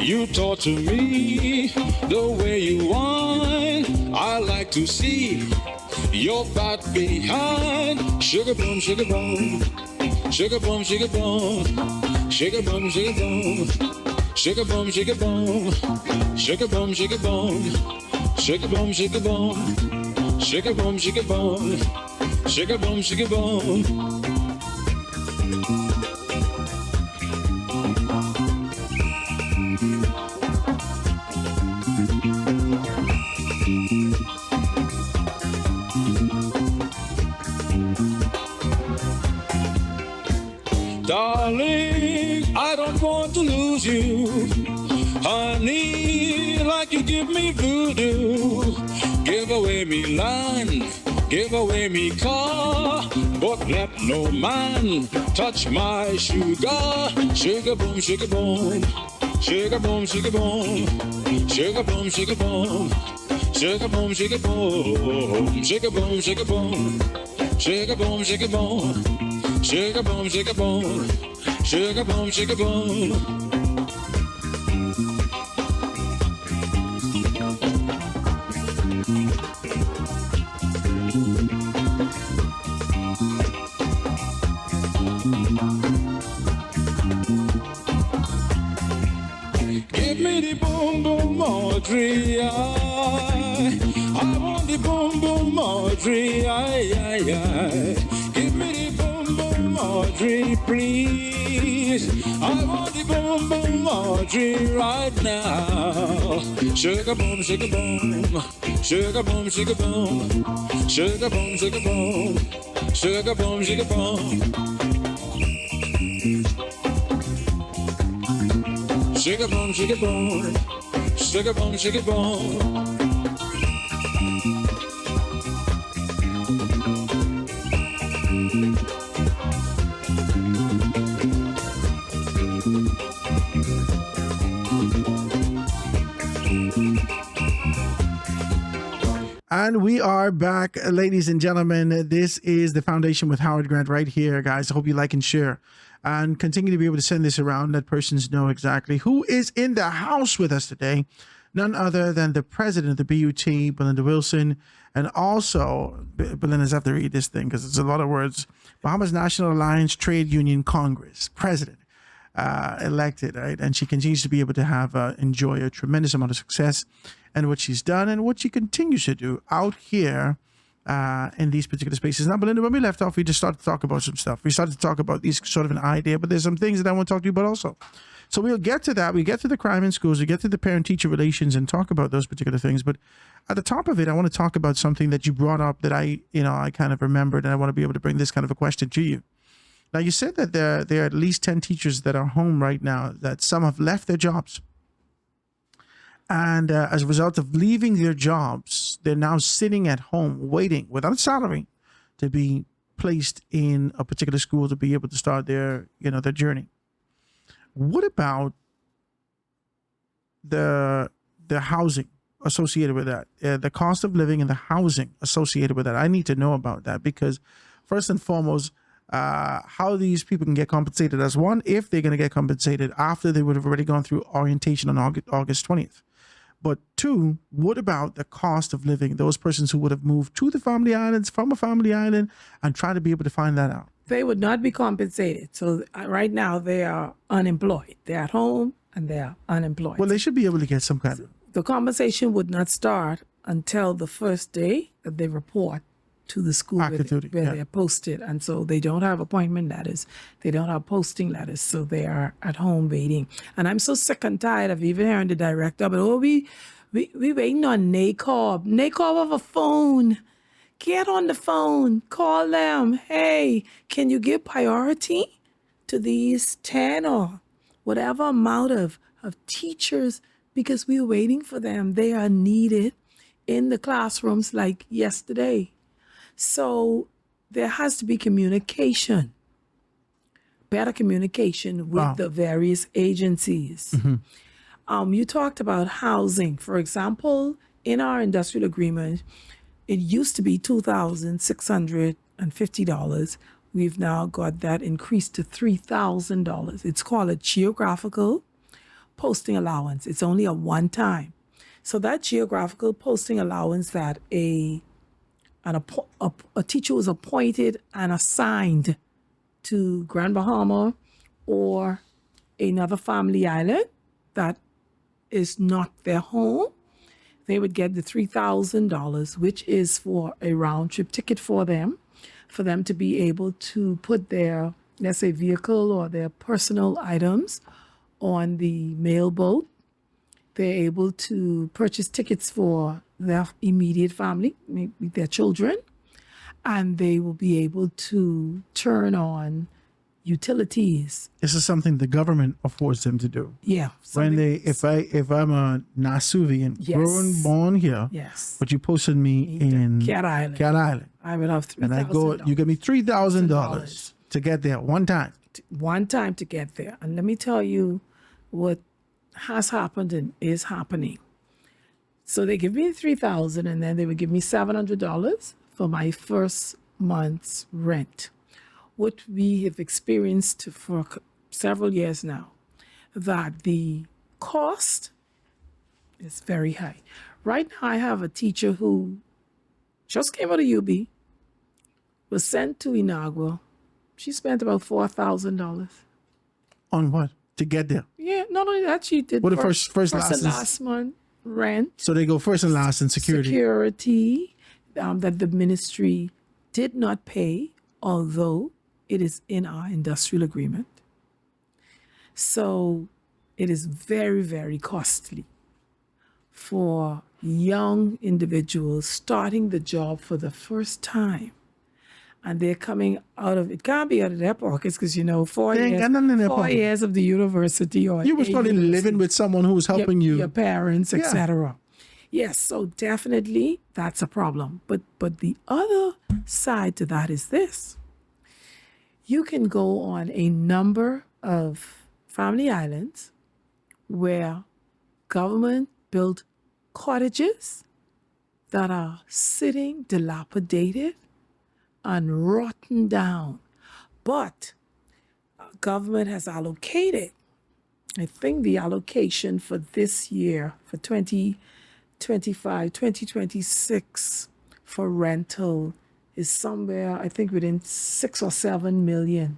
S8: You torture me the way you whine. I like to see your fat behind. Sugar boom, sugar boom, sugar boom, sugar boom, sugar boom, sugar boom, sugar boom, sugar boom, sugar boom, sugar boom, sugar boom, sugar boom, Shake a boom, shake a boom. Shake a boom, shake a boom. Darling, I don't want to lose you. Honey, like you give me voodoo. Give away me land, give away me car, but let no man touch my sugar. Sugar boom, sugar boom. Sugar boom, sugar boom. Sugar boom, sugar boom. Sugar boom, sugar boom. Sugar boom, sugar boom. Sugar boom, sugar boom. Sugar boom, sugar boom. Sugar boom, sugar boom. Give me the boom boom Audrey, I want the boom boom Audrey, Give me the boom boom Audrey, please. I want the boom boom Audrey right now. Sugar boom, sugar boom, sugar boom, sugar boom, sugar boom, sugar boom, sugar boom, sugar boom. Sugar boom, sugar boom, sugar boom, sugar boom.
S2: And we are back, ladies and gentlemen. This is the Foundation with Howard Grant right here, guys. I hope you like and share and continue to be able to send this around. Let persons know exactly who is in the house with us today. None other than the president of the BUT, Belinda Wilson, and also, Belinda's have to read this thing because it's a lot of words. Bahamas National Alliance Trade Union Congress president, elected, right? And she continues to be able to have enjoy a tremendous amount of success and what she's done and what she continues to do out here in these particular spaces. Now, Belinda, when we left off, we just started to talk about some stuff. We started to talk about these sort of an idea, but there's some things that I want to talk to you about also. So we'll get to that. We get to the crime in schools. We get to the parent-teacher relations and talk about those particular things. But at the top of it, I want to talk about something that you brought up that I kind of remembered, and I want to be able to bring this kind of a question to you. Now, you said that there are at least 10 teachers that are home right now, that some have left their jobs. And as a result of leaving their jobs, they're now sitting at home waiting without a salary to be placed in a particular school to be able to start their journey. What about the housing associated with that? The cost of living and the housing associated with that. I need to know about that because first and foremost, how these people can get compensated as one, if they're going to get compensated after they would have already gone through orientation on August 20th. But two, what about the cost of living? Those persons who would have moved to the family islands, from a family island, and try to be able to find that out.
S3: They would not be compensated. So right now they are unemployed. They're at home and they're unemployed.
S2: Well, they should be able to get some kind of...
S3: The compensation would not start until the first day that they report to the school where they're posted. And so they don't have appointment letters. They don't have posting letters. So they are at home waiting. And I'm so sick and tired of even hearing the director, but we waiting on NACOB. NACOB have a phone. Get on the phone. Call them. Hey, can you give priority to these 10 or whatever amount of teachers? Because we're waiting for them. They are needed in the classrooms like yesterday. So there has to be communication, better communication with the various agencies. Mm-hmm. You talked about housing. For example, in our industrial agreement, it used to be $2,650. We've now got that increased to $3,000. It's called a geographical posting allowance. It's only a one-time. So that geographical posting allowance that a teacher was appointed and assigned to Grand Bahama or another family island that is not their home, they would get the $3,000, which is for a round trip ticket for them to be able to put their, let's say, vehicle or their personal items on the mail boat. They're able to purchase tickets for their immediate family, maybe their children, and they will be able to turn on utilities.
S2: This is something the government affords them to do.
S3: Yeah.
S2: When if I'm a Nasuvian,
S3: Yes.
S2: grown, born here,
S3: Yes.
S2: but you posted me in
S3: Cat Island.
S2: Cat Island,
S3: I would have
S2: and I go, you give me $3,000 to get there one time.
S3: one time to get there. And let me tell you what has happened and is happening. So they give me $3,000 and then they would give me $700 for my first month's rent. What we have experienced for several years now, that the cost is very high. Right now, I have a teacher who just came out of UB, was sent to Inagua. She spent about $4,000.
S2: On what? To get there.
S3: Yeah, not only that, she did
S2: What the first
S3: and
S2: last
S3: last month rent.
S2: So they go first and last in security.
S3: That the ministry did not pay, although it is in our industrial agreement. So it is very, very costly for young individuals starting the job for the first time. And they're coming out of, it can't be out of their pockets because, 4
S2: They ain't
S3: years,
S2: got nothing in their
S3: 4
S2: pocket.
S3: years of the university or
S2: You was
S3: a
S2: probably
S3: university,
S2: living with someone who was helping
S3: your
S2: you.
S3: parents,
S2: Yeah.
S3: etc. Yes, so definitely that's a problem. But the other side to that is this. You can go on a number of family islands where government built cottages that are sitting dilapidated and rotten down. But government has allocated, I think the allocation for this year, for 2025, 2026 for rental is somewhere, I think, within $6 or $7 million.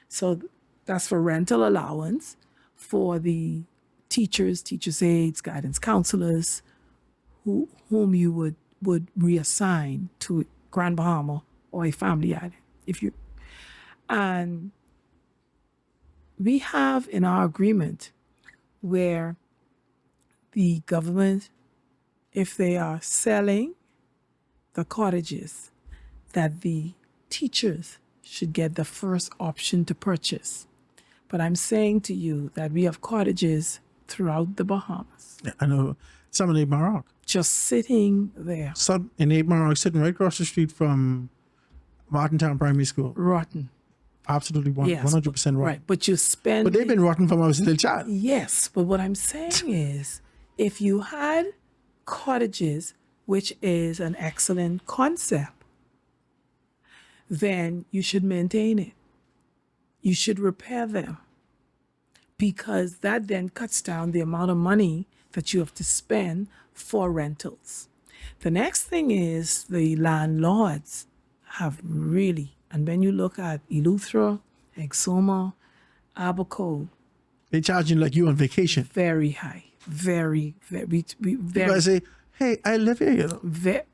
S3: So that's for rental allowance for the teachers, teachers' aides, guidance counselors, whom you would reassign to Grand Bahama or a family island. And we have in our agreement where the government, if they are selling the cottages, that the teachers should get the first option to purchase. But I'm saying to you that we have cottages throughout the Bahamas,
S2: I know some in Abe Maroc.
S3: just sitting there,
S2: Some in Abe Maroc, sitting right across the street from Martintown Primary School.
S3: rotten.
S2: Absolutely
S3: Yes,
S2: 100% rotten.
S3: Right, but you spend.
S2: But they've been rotten from I was a little child.
S3: Yes, but what I'm saying is, if you had cottages, which is an excellent concept, then you should maintain it. You should repair them, because that then cuts down the amount of money that you have to spend for rentals. The next thing is the landlords have really, and when you look at Eleuthera, Exuma, Abaco,
S2: They charge you like you on vacation.
S3: very high, very, very,
S2: You
S3: very,
S2: guys say, hey, I live here.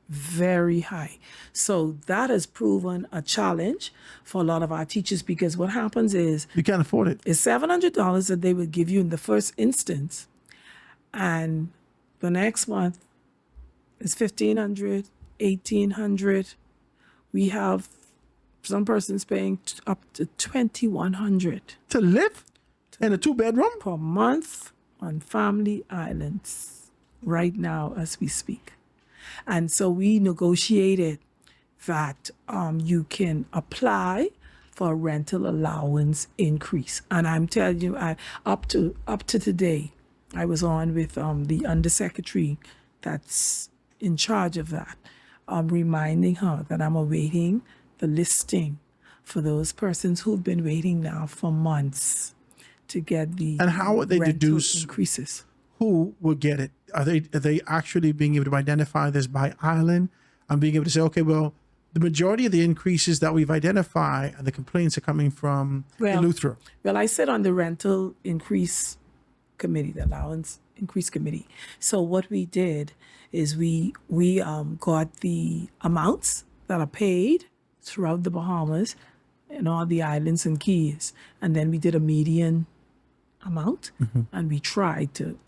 S3: very high. So that has proven a challenge for a lot of our teachers, because what happens is
S2: You can't afford it.
S3: it's $700 that they would give you in the first instance, and the next month is $1,500, $1,800. We have some persons paying up to $2,100
S2: To live in a 2-bedroom?
S3: per month on family islands right now as we speak. And so we negotiated that you can apply for a rental allowance increase. And I'm telling you, up to today, I was on with the undersecretary that's in charge of that, reminding her that I'm awaiting the listing for those persons who've been waiting now for months to get the
S2: And how would they
S3: rental
S2: deduce
S3: increases.
S2: who will get it? Are they actually being able to identify this by island and being able to say, okay, well, the majority of the increases that we've identified and the complaints are coming from Eleuthera.
S3: Well, I sit on the rental increase committee, the allowance increase committee. So what we did is we got the amounts that are paid throughout the Bahamas and all the islands and keys, and then we did a median amount, and we tried to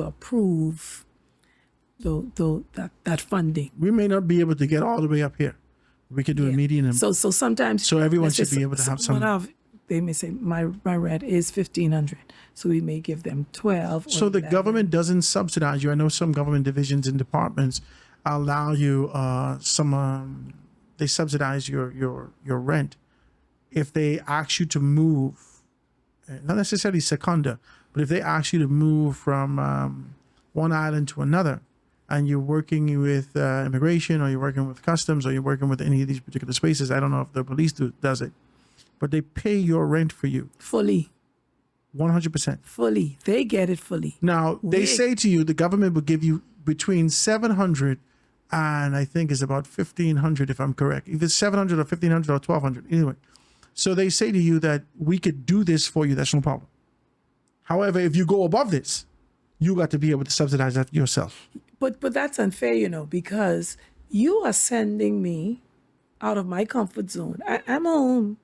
S3: approve that funding.
S2: We may not be able to get all the way up here. We could do a median.
S3: So sometimes,
S2: so everyone
S3: let's
S2: should
S3: say
S2: be able to have some.
S3: They may say my rent is $1,500, so we may give them 12. Or
S2: So the
S3: 11.
S2: government doesn't subsidize you. I know some government divisions and departments allow you they subsidize your rent if they ask you to move, not necessarily secunda, but if they ask you to move from one island to another, and you're working with immigration, or you're working with customs, or you're working with any of these particular spaces. I don't know if the police does it, but they pay your rent for you
S3: fully.
S2: 100%.
S3: Fully. They get it fully.
S2: Now, they say to you, the government will give you between $700 and I think it's about $1,500, if I'm correct. If it's $700 or $1,500 or $1,200, anyway. So they say to you that we could do this for you. That's no problem. However, if you go above this, you got to be able to subsidize that yourself.
S3: But that's unfair, because you are sending me out of my comfort zone. I'm home.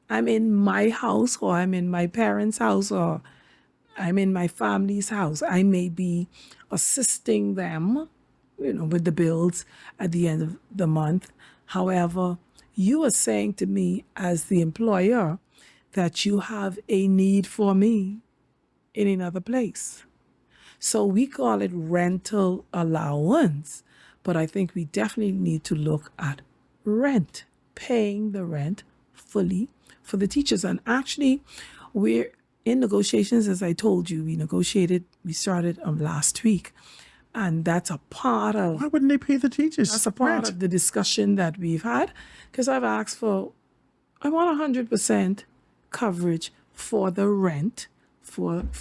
S3: I'm in my house, or I'm in my parents' house, or I'm in my family's house. I may be assisting them, with the bills at the end of the month. However, you are saying to me as the employer that you have a need for me in another place. So we call it rental allowance, but I think we definitely need to look at rent, paying the rent fully for the teachers. And actually, we're in negotiations, as I told you. We started last week, and that's a part of...
S2: Why wouldn't they pay the teachers?
S3: That's a part of the discussion that we've had, because I've asked for, I want 100% coverage for the rent.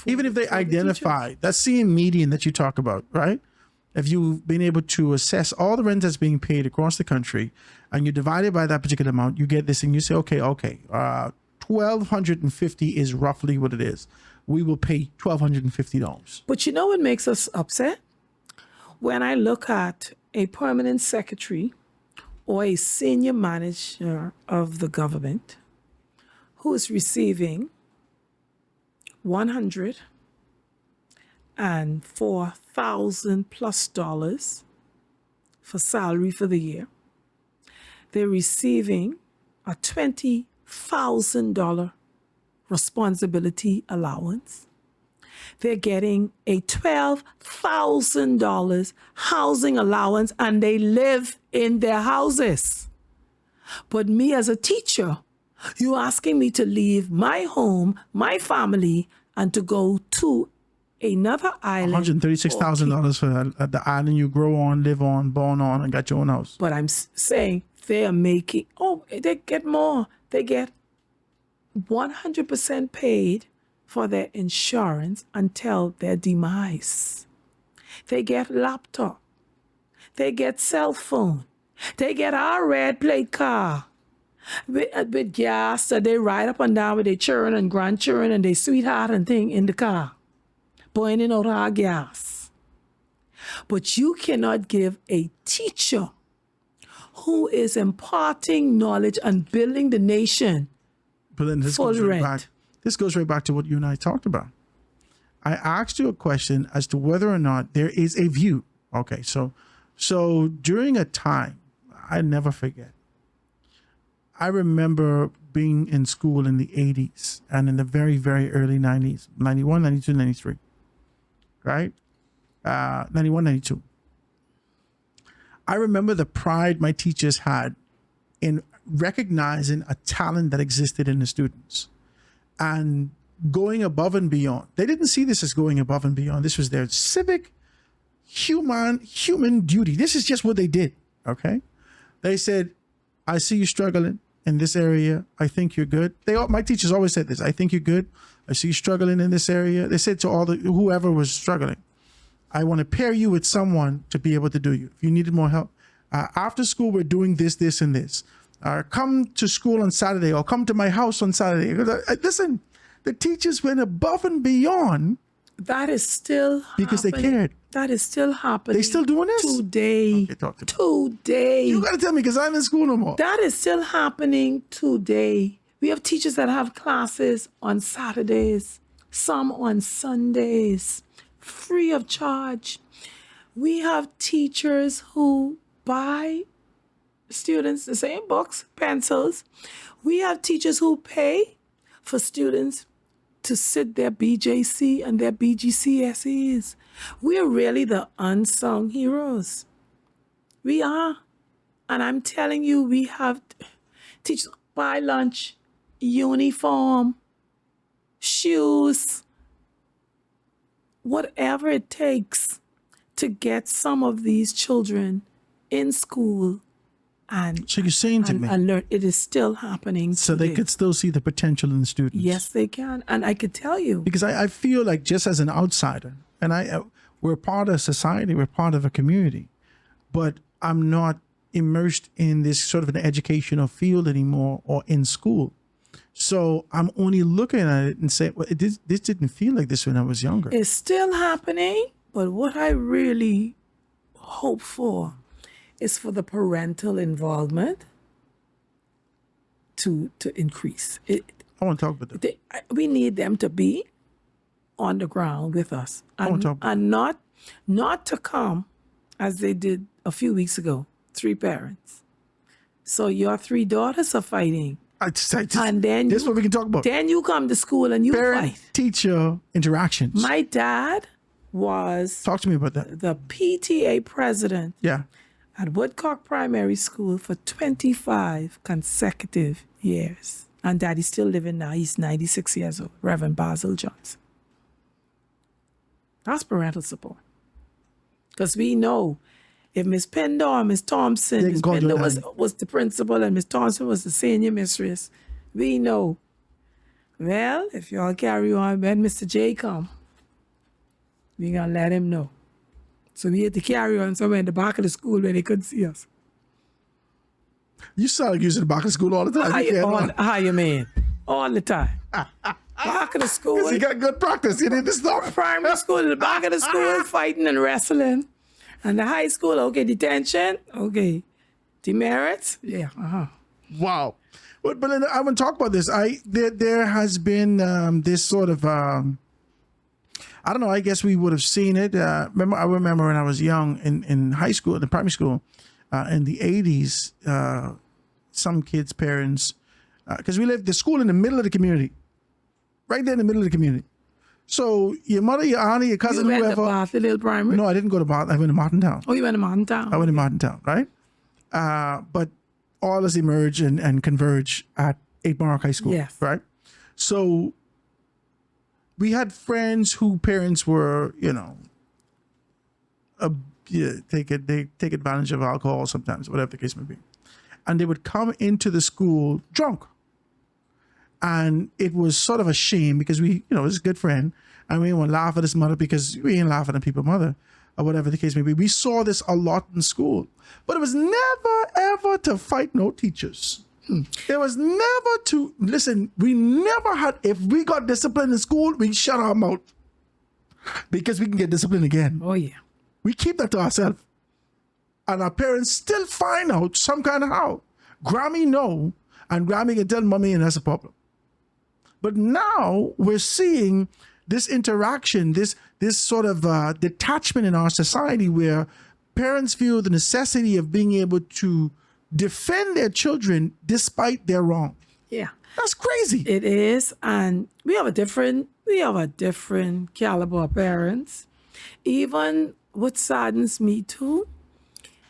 S2: Even if they identify, that's seeing median that you talk about, right? If you've been able to assess all the rent that's being paid across the country, and you divide it by that particular amount, you get this, and you say, okay, $1,250 is roughly what it is. We will pay $1,250.
S3: But you know what makes us upset? When I look at a permanent secretary or a senior manager of the government who is receiving $104,000+ for salary for the year. They're receiving a $20,000 responsibility allowance. They're getting a $12,000 housing allowance, and they live in their houses. But me as a teacher, you asking me to leave my home, my family, and to go to another island.
S2: $136,000 for the island you grow on, live on, born on, and got your own house.
S3: But I'm saying they are making, they get more. They get 100% paid for their insurance until their demise. They get laptop. They get cell phone. They get our red plate car. With gas that they ride up and down with their children and grandchildren and their sweetheart and thing in the car, burning out our gas. But you cannot give a teacher who is imparting knowledge and building the nation full rent.
S2: This goes right back to what you and I talked about. I asked you a question as to whether or not there is a view. Okay, so during a time, I never forget, I remember being in school in the 80s and in the very, very early 90s, 91, 92, 93, right? 91, 92. I remember the pride my teachers had in recognizing a talent that existed in the students and going above and beyond. They didn't see this as going above and beyond. This was their civic, human duty. This is just what they did, okay? They said, I see you struggling in this area. I think you're good. My teachers always said this. I think you're good. I see you struggling in this area. They said to whoever was struggling, I want to pair you with someone to be able to do you. If you needed more help, after school, we're doing this, this, and this. Come to school on Saturday, or come to my house on Saturday. Listen, the teachers went above and beyond
S3: That is still
S2: because they
S3: happening.
S2: cared.
S3: That is still happening.
S2: They still doing this?
S3: Today.
S2: Okay, talk to me.
S3: Today.
S2: You got to tell me because I'm in school no more.
S3: That is still happening today. We have teachers that have classes on Saturdays, some on Sundays, free of charge. We have teachers who buy students the same books, pencils. We have teachers who pay for students to sit their BJC and their BGCSEs. We're really the unsung heroes. We are. And I'm telling you, we have teachers buy lunch, uniform, shoes, whatever it takes to get some of these children in school and
S2: So you're saying to me,
S3: and learn. It is still happening.
S2: so they
S3: today.
S2: could still see the potential in the students.
S3: Yes, they can. And I could tell you.
S2: Because I feel like just as an outsider, and we're part of society, we're part of a community, but I'm not immersed in this sort of an educational field anymore or in school. So I'm only looking at it and saying, well, this didn't feel like this when I was younger.
S3: It's still happening, but what I really hope for is for the parental involvement to increase.
S2: I want to talk about that.
S3: We need them to be on the ground with us,
S2: want to talk about
S3: and not to come as they did a few weeks ago. 3 parents. So your 3 daughters are fighting. And then
S2: this is what we can talk about.
S3: Then you come to school and you fight.
S2: Parent-teacher interactions.
S3: My dad was
S2: Talk to me about that.
S3: the PTA president
S2: Yeah.
S3: at Woodcock Primary School for 25 consecutive years. And Daddy's still living now. He's 96 years old, Reverend Basil Johnson. That's parental support. Because we know if Miss Pender or Miss Thompson,
S2: They
S3: Miss
S2: can call
S3: Pender
S2: you
S3: was the principal and Miss Thompson was the senior mistress, we know, well, if y'all carry on, when Mr. J come, we gonna let him know. So we had to carry on somewhere in the back of the school where they couldn't see us.
S2: You sound like you're in the back of the school all the time.
S3: How you mean? All the time. Back of the school.
S2: Because you got good practice. You need to stop.
S3: Primary school, in the back of the school, fighting and wrestling. And the high school, okay, detention, okay. Demerits, yeah,
S2: Wow. But Belinda, I want to talk about this. There has been this sort of, I don't know, I guess we would have seen it. I remember when I was young in high school, in primary school, in the 80s, some kids' parents, because we lived the school in the middle of the community, right there in the middle of the community. So your mother, your auntie, your cousin,
S3: you went
S2: whoever.
S3: to Bath Hill Primary?
S2: No, I didn't go to Bath. I went to Martin Town.
S3: Oh, you went to Martin Town?
S2: I went to Martin Town, right? But all us emerge and converge at 8 Mark High School,
S3: Yes.
S2: right? So we had friends whose parents were, they take advantage of alcohol sometimes, whatever the case may be. And they would come into the school drunk. And it was sort of a shame because we, it was a good friend. And we didn't want to laugh at his mother because we ain't laughing at people's mother or whatever the case may be. We saw this a lot in school. But it was never, ever to fight no teachers. It was never to, listen, we never had, if we got disciplined in school, we shut our mouth. Because we can get disciplined again.
S3: Oh, yeah.
S2: We keep that to ourselves. And our parents still find out some kind of how. Grammy know, and Grammy can tell mommy, and that's a problem. But now we're seeing this interaction, this sort of detachment in our society where parents feel the necessity of being able to defend their children despite their wrong.
S3: Yeah.
S2: That's crazy.
S3: It is. And we have a different caliber of parents. Even what saddens me too,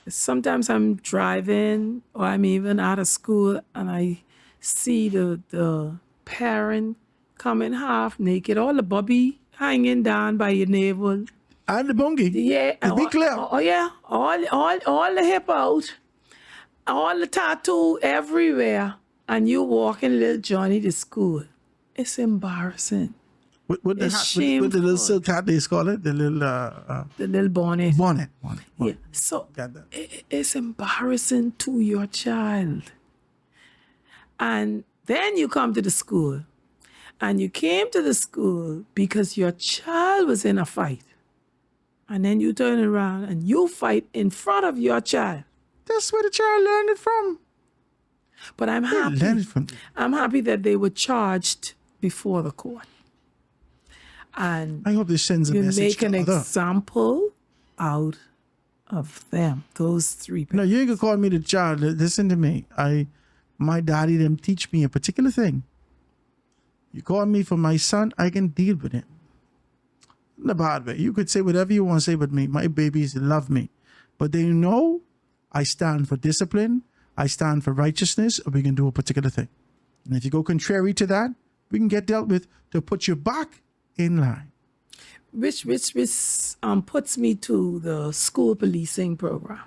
S3: sometimes I'm driving or I'm even out of school and I see the parent coming half naked, all the bubby hanging down by your navel.
S2: And the bungie.
S3: Yeah.
S2: To be clear.
S3: Oh yeah. All the hip out, all the tattoo everywhere. And you walking little Johnny to school. It's embarrassing.
S2: With the little silk hat, they call it? The little
S3: bonnet.
S2: Bonnet.
S3: Yeah. So
S2: Got that.
S3: it's embarrassing to your child. And then you come to the school and you came to the school because your child was in a fight, and then you turn around and you fight in front of your child.
S2: That's where the child learned it from.
S3: But I'm
S2: Learned
S3: happy.
S2: it from.
S3: I'm happy that they were charged before the court. And
S2: I hope this sends a
S3: you
S2: message
S3: make
S2: to
S3: an
S2: other.
S3: example out of them, those three
S2: No,
S3: parents.
S2: you ain't gonna call me the child. Listen to me. My daddy them teach me a particular thing. You call me for my son, I can deal with him. In the bad way. You could say whatever you want to say with me. My babies love me. But they know I stand for discipline, I stand for righteousness, or we can do a particular thing. And if you go contrary to that, we can get dealt with to put you back in line.
S3: Which puts me to the school policing program.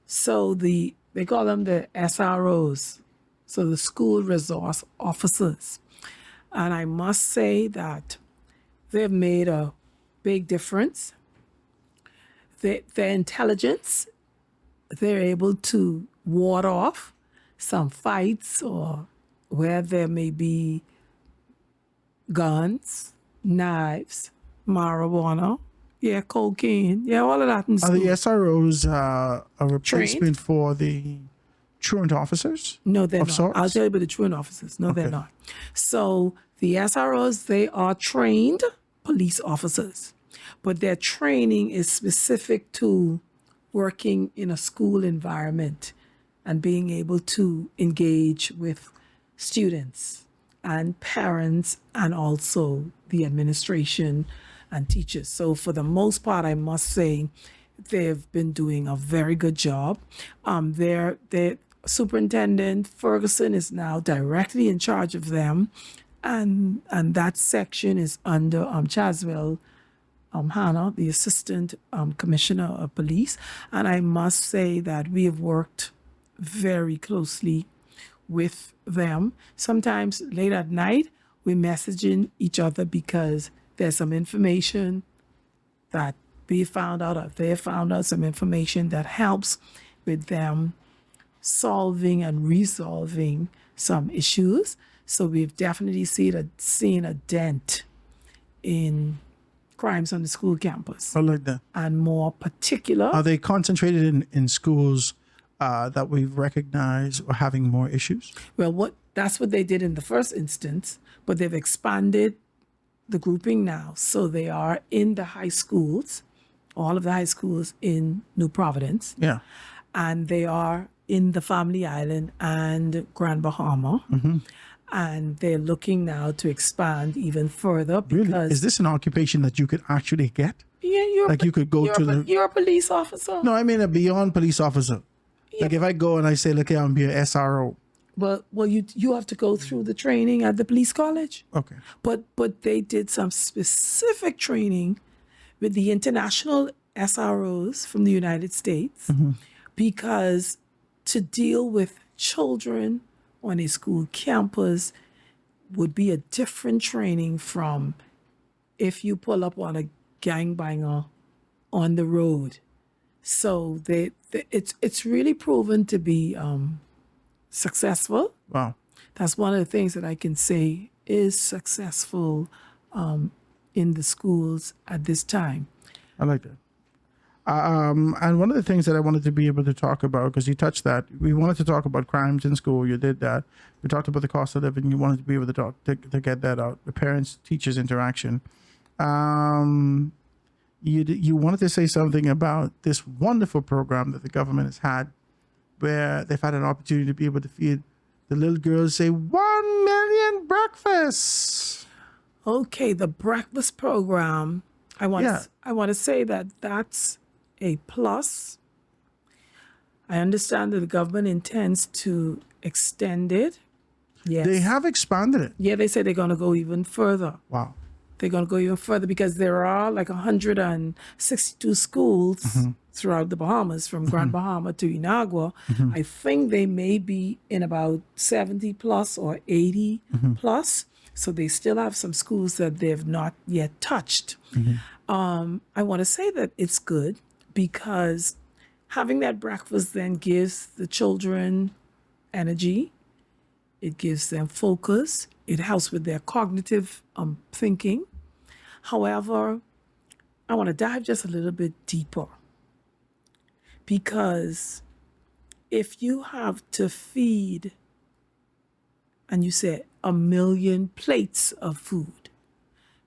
S3: So they call them the SROs, so the school resource officers. And I must say that they've made a big difference. Their intelligence, they're able to ward off some fights or where there may be guns, knives, marijuana, cocaine, all of that in
S2: Are
S3: school.
S2: the SROs a replacement for the truant officers?
S3: No, they're
S2: of
S3: not.
S2: sorts?
S3: I'll tell you about the truant officers. No, they're
S2: Okay.
S3: not. So the SROs, they are trained police officers, but their training is specific to working in a school environment and being able to engage with students and parents and also the administration and teachers. So for the most part, I must say they've been doing a very good job. Their Superintendent Ferguson is now directly in charge of them, and that section is under Chaswell Hannah, the Assistant Commissioner of Police. And I must say that we have worked very closely with them. Sometimes late at night, we're messaging each other because there's some information that we found out, or they found out some information that helps with them solving and resolving some issues. So we've definitely seen a dent in crimes on the school campus.
S2: I like that.
S3: And more particular,
S2: Are they concentrated in schools that we've recognized are having more issues?
S3: well, that's what they did in the first instance, but they've expanded the grouping now. So they are in the high schools, all of the high schools in New Providence,
S2: Yeah.
S3: and they are in the Family Island and Grand Bahama. And they're looking now to expand even further because
S2: Really? Is this an occupation that you could actually get?
S3: you're
S2: Like you could go
S3: you're
S2: to
S3: a,
S2: the-
S3: you're a police officer.
S2: No, I mean a beyond police officer. Like if I go and I say, look, I'm be a SRO.
S3: Well, you have to go through the training at the police college.
S2: Okay.
S3: But they did some specific training with the international SROs from the United States because to deal with children on a school campus would be a different training from if you pull up on a gangbanger on the road. So it's really proven to be successful.
S2: Wow.
S3: That's one of the things that I can say is successful in the schools at this time.
S2: I like that. And one of the things that I wanted to be able to talk about, because you touched that, we wanted to talk about crimes in school. You did that. We talked about the cost of living. You wanted to be able to talk to get that out. The parents-teachers interaction. You wanted to say something about this wonderful program that the government has had, where they've had an opportunity to be able to feed the little girls, say 1 million breakfasts.
S3: Okay, the breakfast program. I want
S2: Yeah.
S3: to say that that's a plus. I understand that the government intends to extend it. Yes.
S2: They have expanded it.
S3: Yeah, they say they're going to go even further.
S2: Wow.
S3: They're going to go even further because there are like 162 schools throughout the Bahamas, from Grand Bahama to Inagua. I think they may be in about 70 plus or 80 plus. So they still have some schools that they've not yet touched. I want to say that it's good because having that breakfast then gives the children energy. It gives them focus. It helps with their cognitive thinking. However, I want to dive just a little bit deeper, because if you have to feed, and you said 1 million plates of food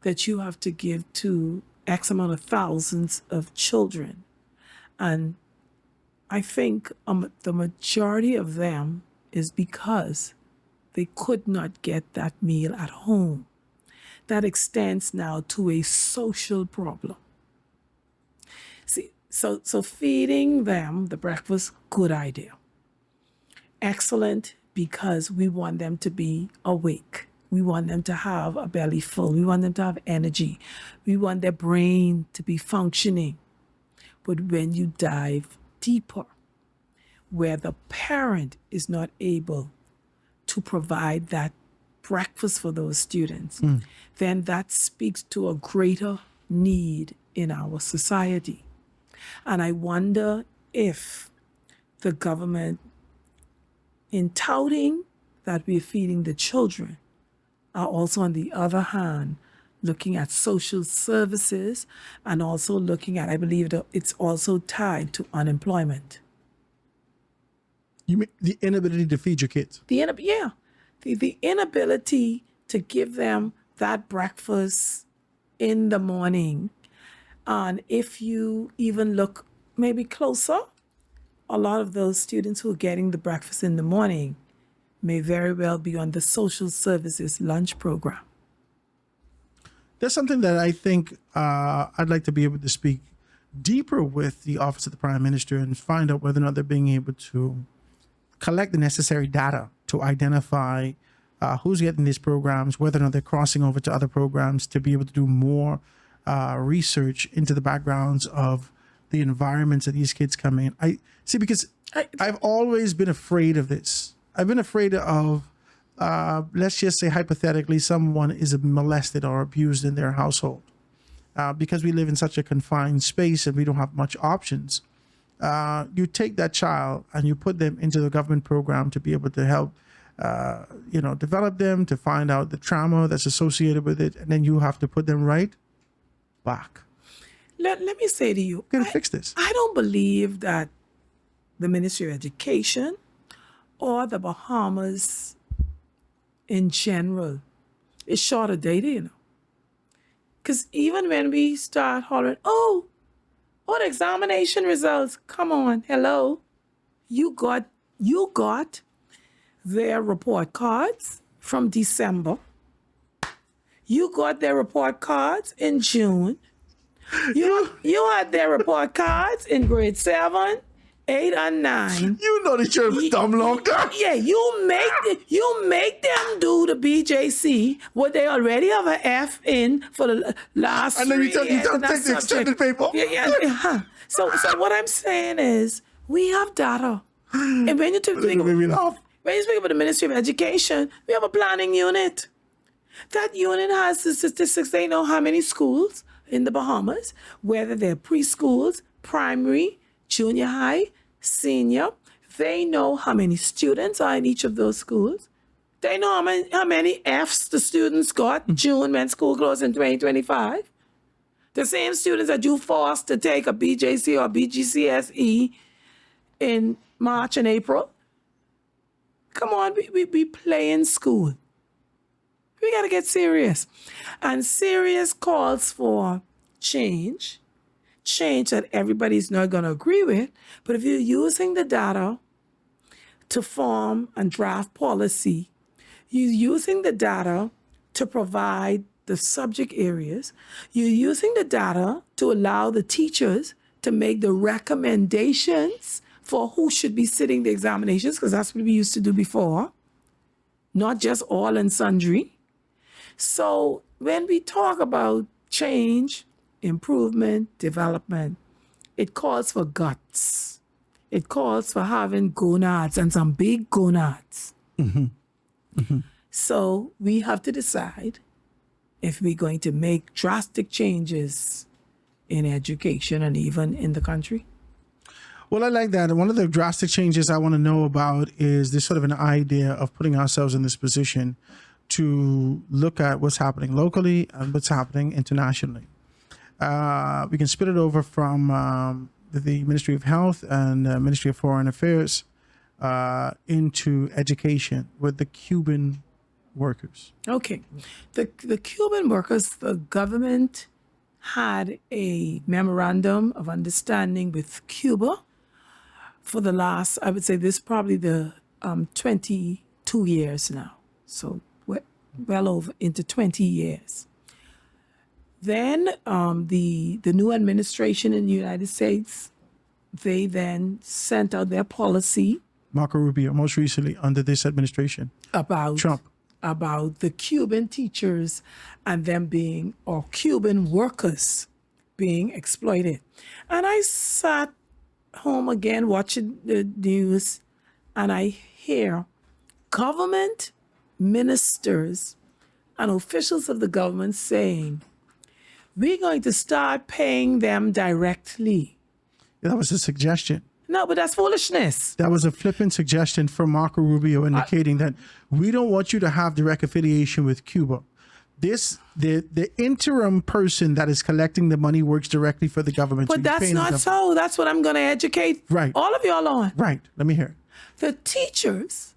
S3: that you have to give to X amount of thousands of children, and I think the majority of them is because they could not get that meal at home. That extends now to a social problem. See, so feeding them the breakfast, good idea. Excellent, because we want them to be awake. We want them to have a belly full. We want them to have energy. We want their brain to be functioning. But when you dive deeper, where the parent is not able to provide that breakfast for those students, then that speaks to a greater need in our society. And I wonder if the government, in touting that we're feeding the children, are also, on the other hand, looking at social services and also looking at, I believe that it's also tied to unemployment.
S2: You mean the inability to feed your kids?
S3: The inability to give them that breakfast in the morning. And if you even look maybe closer, a lot of those students who are getting the breakfast in the morning may very well be on the social services lunch program.
S2: There's something that I think I'd like to be able to speak deeper with the Office of the Prime Minister and find out whether or not they're being able to collect the necessary data to identify who's getting these programs, whether or not they're crossing over to other programs, to be able to do more research into the backgrounds of the environments that these kids come in. I see, because I've always been afraid of this. I've been afraid of, let's just say hypothetically, someone is molested or abused in their household. Because we live in such a confined space and we don't have much options. You take that child and you put them into the government program to be able to help, develop them, to find out the trauma that's associated with it, and then you have to put them right back.
S3: Let me say to you,
S2: We're gonna fix this.
S3: I don't believe that the Ministry of Education or the Bahamas in general is short of data, you know. Because even when we start hollering, oh, the examination results, come on, hello. You got their report cards from December. You got their report cards in June. You had their report cards in grade 7, 8, and 9.
S2: You know that you're a dumb long time.
S3: Yeah, you make them do the BJC, what they already have an F in for the last 3 years.
S2: And then you take the extended paper.
S3: Yeah. So what I'm saying is, we have data. And when you speak about the Ministry of Education, we have a planning unit. That unit has the statistics. They know how many schools in the Bahamas, whether they're preschools, primary, junior high, senior. They know how many students are in each of those schools. They know how many Fs the students got June when school closed in 2025. The same students that you forced to take a BJC or BGCSE in March and April. Come on, we play in school. We got to get serious. And serious calls for change that everybody's not going to agree with. But if you're using the data to form and draft policy, you're using the data to provide the subject areas, you're using the data to allow the teachers to make the recommendations for who should be sitting the examinations, because that's what we used to do before, not just all and sundry. So when we talk about change, improvement, development, it calls for guts. It calls for having gonads, and some big gonads.
S2: Mm-hmm. Mm-hmm.
S3: So we have to decide if we're going to make drastic changes in education and even in the country.
S2: Well, I like that. And one of the drastic changes I want to know about is this sort of an idea of putting ourselves in this position to look at what's happening locally and what's happening internationally. We can split it over from the Ministry of Health and Ministry of Foreign Affairs into education with the Cuban workers.
S3: Okay. The Cuban workers, the government had a memorandum of understanding with Cuba for the last, I would say this probably the 22 years now. So well over into 20 years. Then the new administration in the United States, they then sent out their policy
S2: Marco Rubio, most recently under this administration.
S3: about
S2: Trump.
S3: about the Cuban teachers and them being, or Cuban workers being exploited. And I sat home again watching the news, and I hear government ministers and officials of the government saying, we're going to start paying them directly.
S2: That was a suggestion.
S3: No, but that's foolishness.
S2: That was a flippant suggestion from Marco Rubio indicating that we don't want you to have direct affiliation with Cuba. The interim person that is collecting the money works directly for the government.
S3: But that's not so. That's what I'm going to educate all of y'all on.
S2: Right. Let me hear it.
S3: The teachers,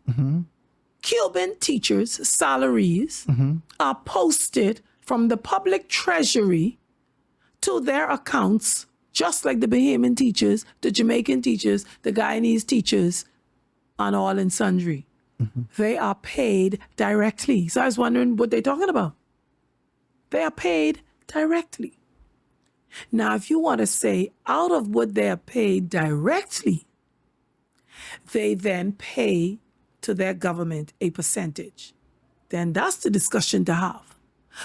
S3: Cuban teachers' salaries are posted from the public treasury to their accounts, just like the Bahamian teachers, the Jamaican teachers, the Guyanese teachers, and all and sundry. They are paid directly. So I was wondering what they're talking about. They are paid directly. Now, if you want to say out of what they are paid directly, they then pay to their government a percentage, then that's the discussion to have.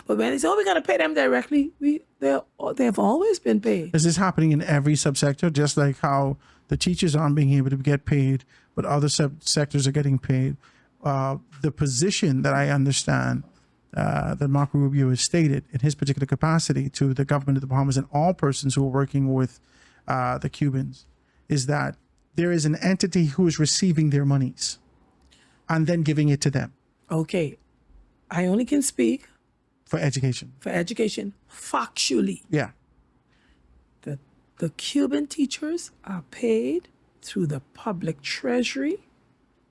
S3: But when they say, oh, we're going to pay them directly, they have always been paid.
S2: Is this happening in every subsector, just like how the teachers aren't being able to get paid, but other sectors are getting paid? The position that I understand that Marco Rubio has stated in his particular capacity to the government of the Bahamas and all persons who are working with the Cubans is that there is an entity who is receiving their monies and then giving it to them.
S3: Okay. I only can speak
S2: for education.
S3: For education, factually.
S2: Yeah.
S3: The Cuban teachers are paid through the public treasury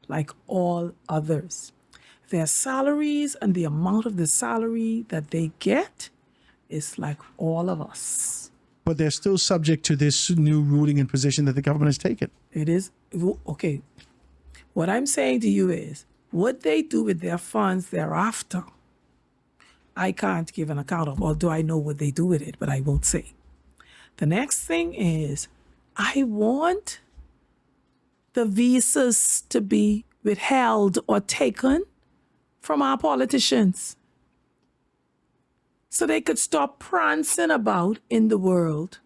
S3: like all others. Their salaries and the amount of the salary that they get is like all of us.
S2: But they're still subject to this new ruling and position that the government has taken.
S3: It is. Okay. What I'm saying to you is, what they do with their funds thereafter, I can't give an account of, although I know what they do with it, but I won't say. The next thing is, I want the visas to be withheld or taken from our politicians so they could stop prancing about in the world,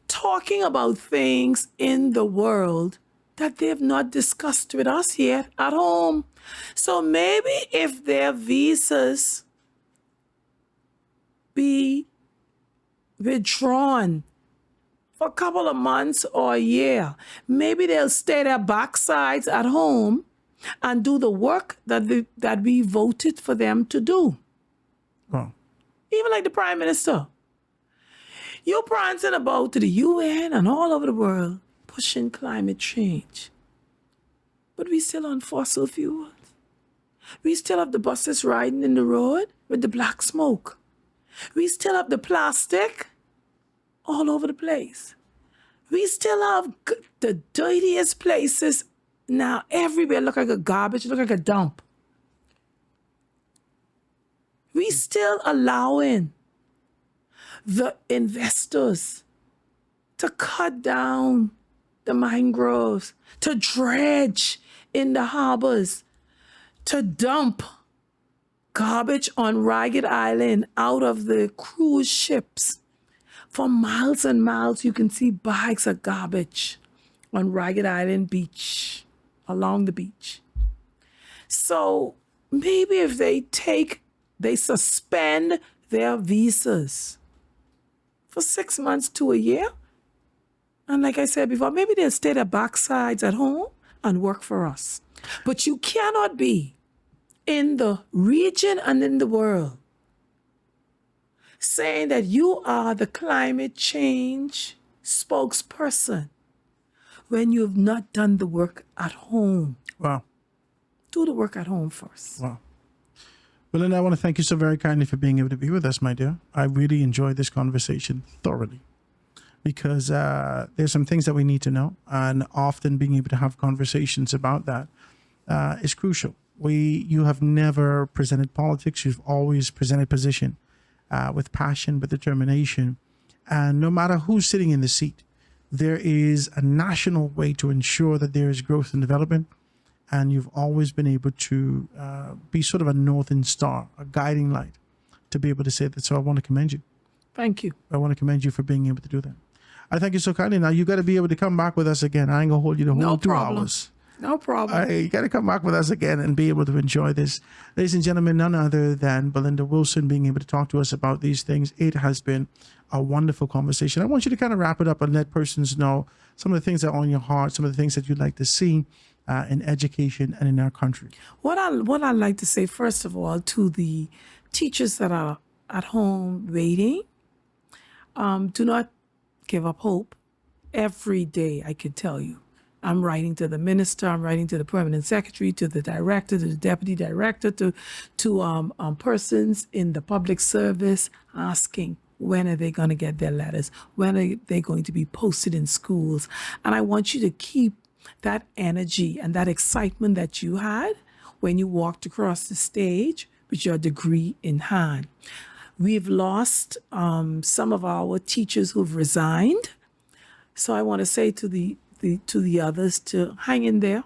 S3: talking about things in the world that they have not discussed with us yet at home. So maybe if their visas be withdrawn for a couple of months or a year, maybe they'll stay their backsides at home and do the work that we voted for them to do.
S2: Oh.
S3: Even like the Prime Minister. You're prancing about to the UN and all over the world, pushing climate change. But we still on fossil fuels. We still have the buses riding in the road with the black smoke. We still have the plastic all over the place. We still have the dirtiest places now everywhere. Look like a garbage, look like a dump. We still allowing the investors to cut down the mangroves, to dredge in the harbors, to dump garbage on Ragged Island out of the cruise ships. For miles and miles, you can see bags of garbage on Ragged Island beach, along the beach. So maybe if they suspend their visas for 6 months to a year, And like I said before, maybe they'll stay their backsides at home and work for us. But you cannot be in the region and in the world saying that you are the climate change spokesperson when you've not done the work at home.
S2: Wow.
S3: Do the work at home first.
S2: Wow. Belinda, I want to thank you so very kindly for being able to be with us, my dear. I really enjoyed this conversation thoroughly because there's some things that we need to know, and often being able to have conversations about that is crucial. You have never presented politics. You've always presented position with passion, with determination. And no matter who's sitting in the seat, there is a national way to ensure that there is growth and development. And you've always been able to be sort of a northern star, a guiding light, to be able to say that. So I want to commend you.
S3: Thank you.
S2: I want to commend you for being able to do that. I thank you so kindly. Now, you got to be able to come back with us again. I ain't going to hold you the whole 2 hours.
S3: No problem.
S2: You got to come back with us again and be able to enjoy this. Ladies and gentlemen, none other than Belinda Wilson being able to talk to us about these things. It has been a wonderful conversation. I want you to kind of wrap it up and let persons know some of the things that are on your heart, some of the things that you'd like to see in education and in our country.
S3: What I'd like to say, first of all, to the teachers that are at home waiting, do not give up hope. Every day, I can tell you, I'm writing to the minister, I'm writing to the permanent secretary, to the director, to the deputy director, to persons in the public service asking, when are they going to get their letters? When are they going to be posted in schools? And I want you to keep that energy and that excitement that you had when you walked across the stage with your degree in hand. We've lost some of our teachers who've resigned. So I want to say to the others to hang in there.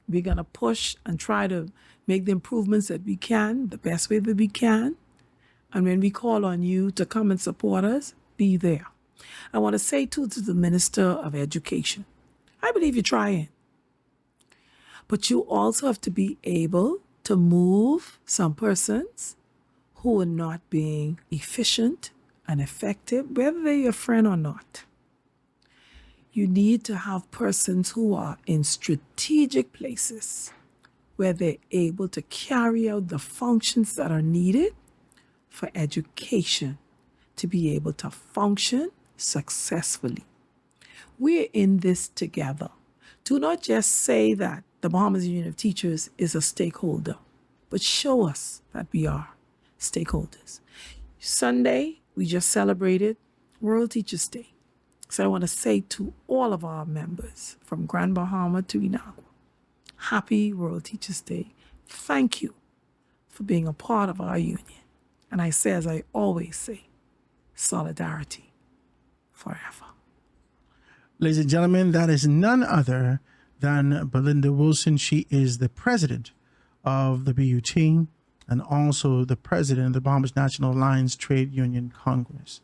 S3: We're going to push and try to make the improvements that we can, the best way that we can. And when we call on you to come and support us, be there. I want to say to the Minister of Education, I believe you're trying. But you also have to be able to move some persons who are not being efficient and effective, whether they're your friend or not. You need to have persons who are in strategic places where they're able to carry out the functions that are needed for education to be able to function successfully. We're in this together. Do not just say that the Bahamas Union of Teachers is a stakeholder, but show us that we are stakeholders. Sunday, we just celebrated World Teachers Day. So I want to say to all of our members from Grand Bahama to Inagua, happy World Teachers Day. Thank you for being a part of our union. And I say, as I always say, solidarity forever.
S2: Ladies and gentlemen, that is none other than Belinda Wilson. She is the president of the BUT and also the president of the Bahamas National Alliance Trade Union Congress.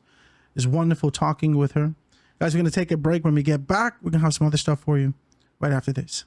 S2: It's wonderful talking with her. Guys, we're going to take a break. When we get back, we're going to have some other stuff for you right after this.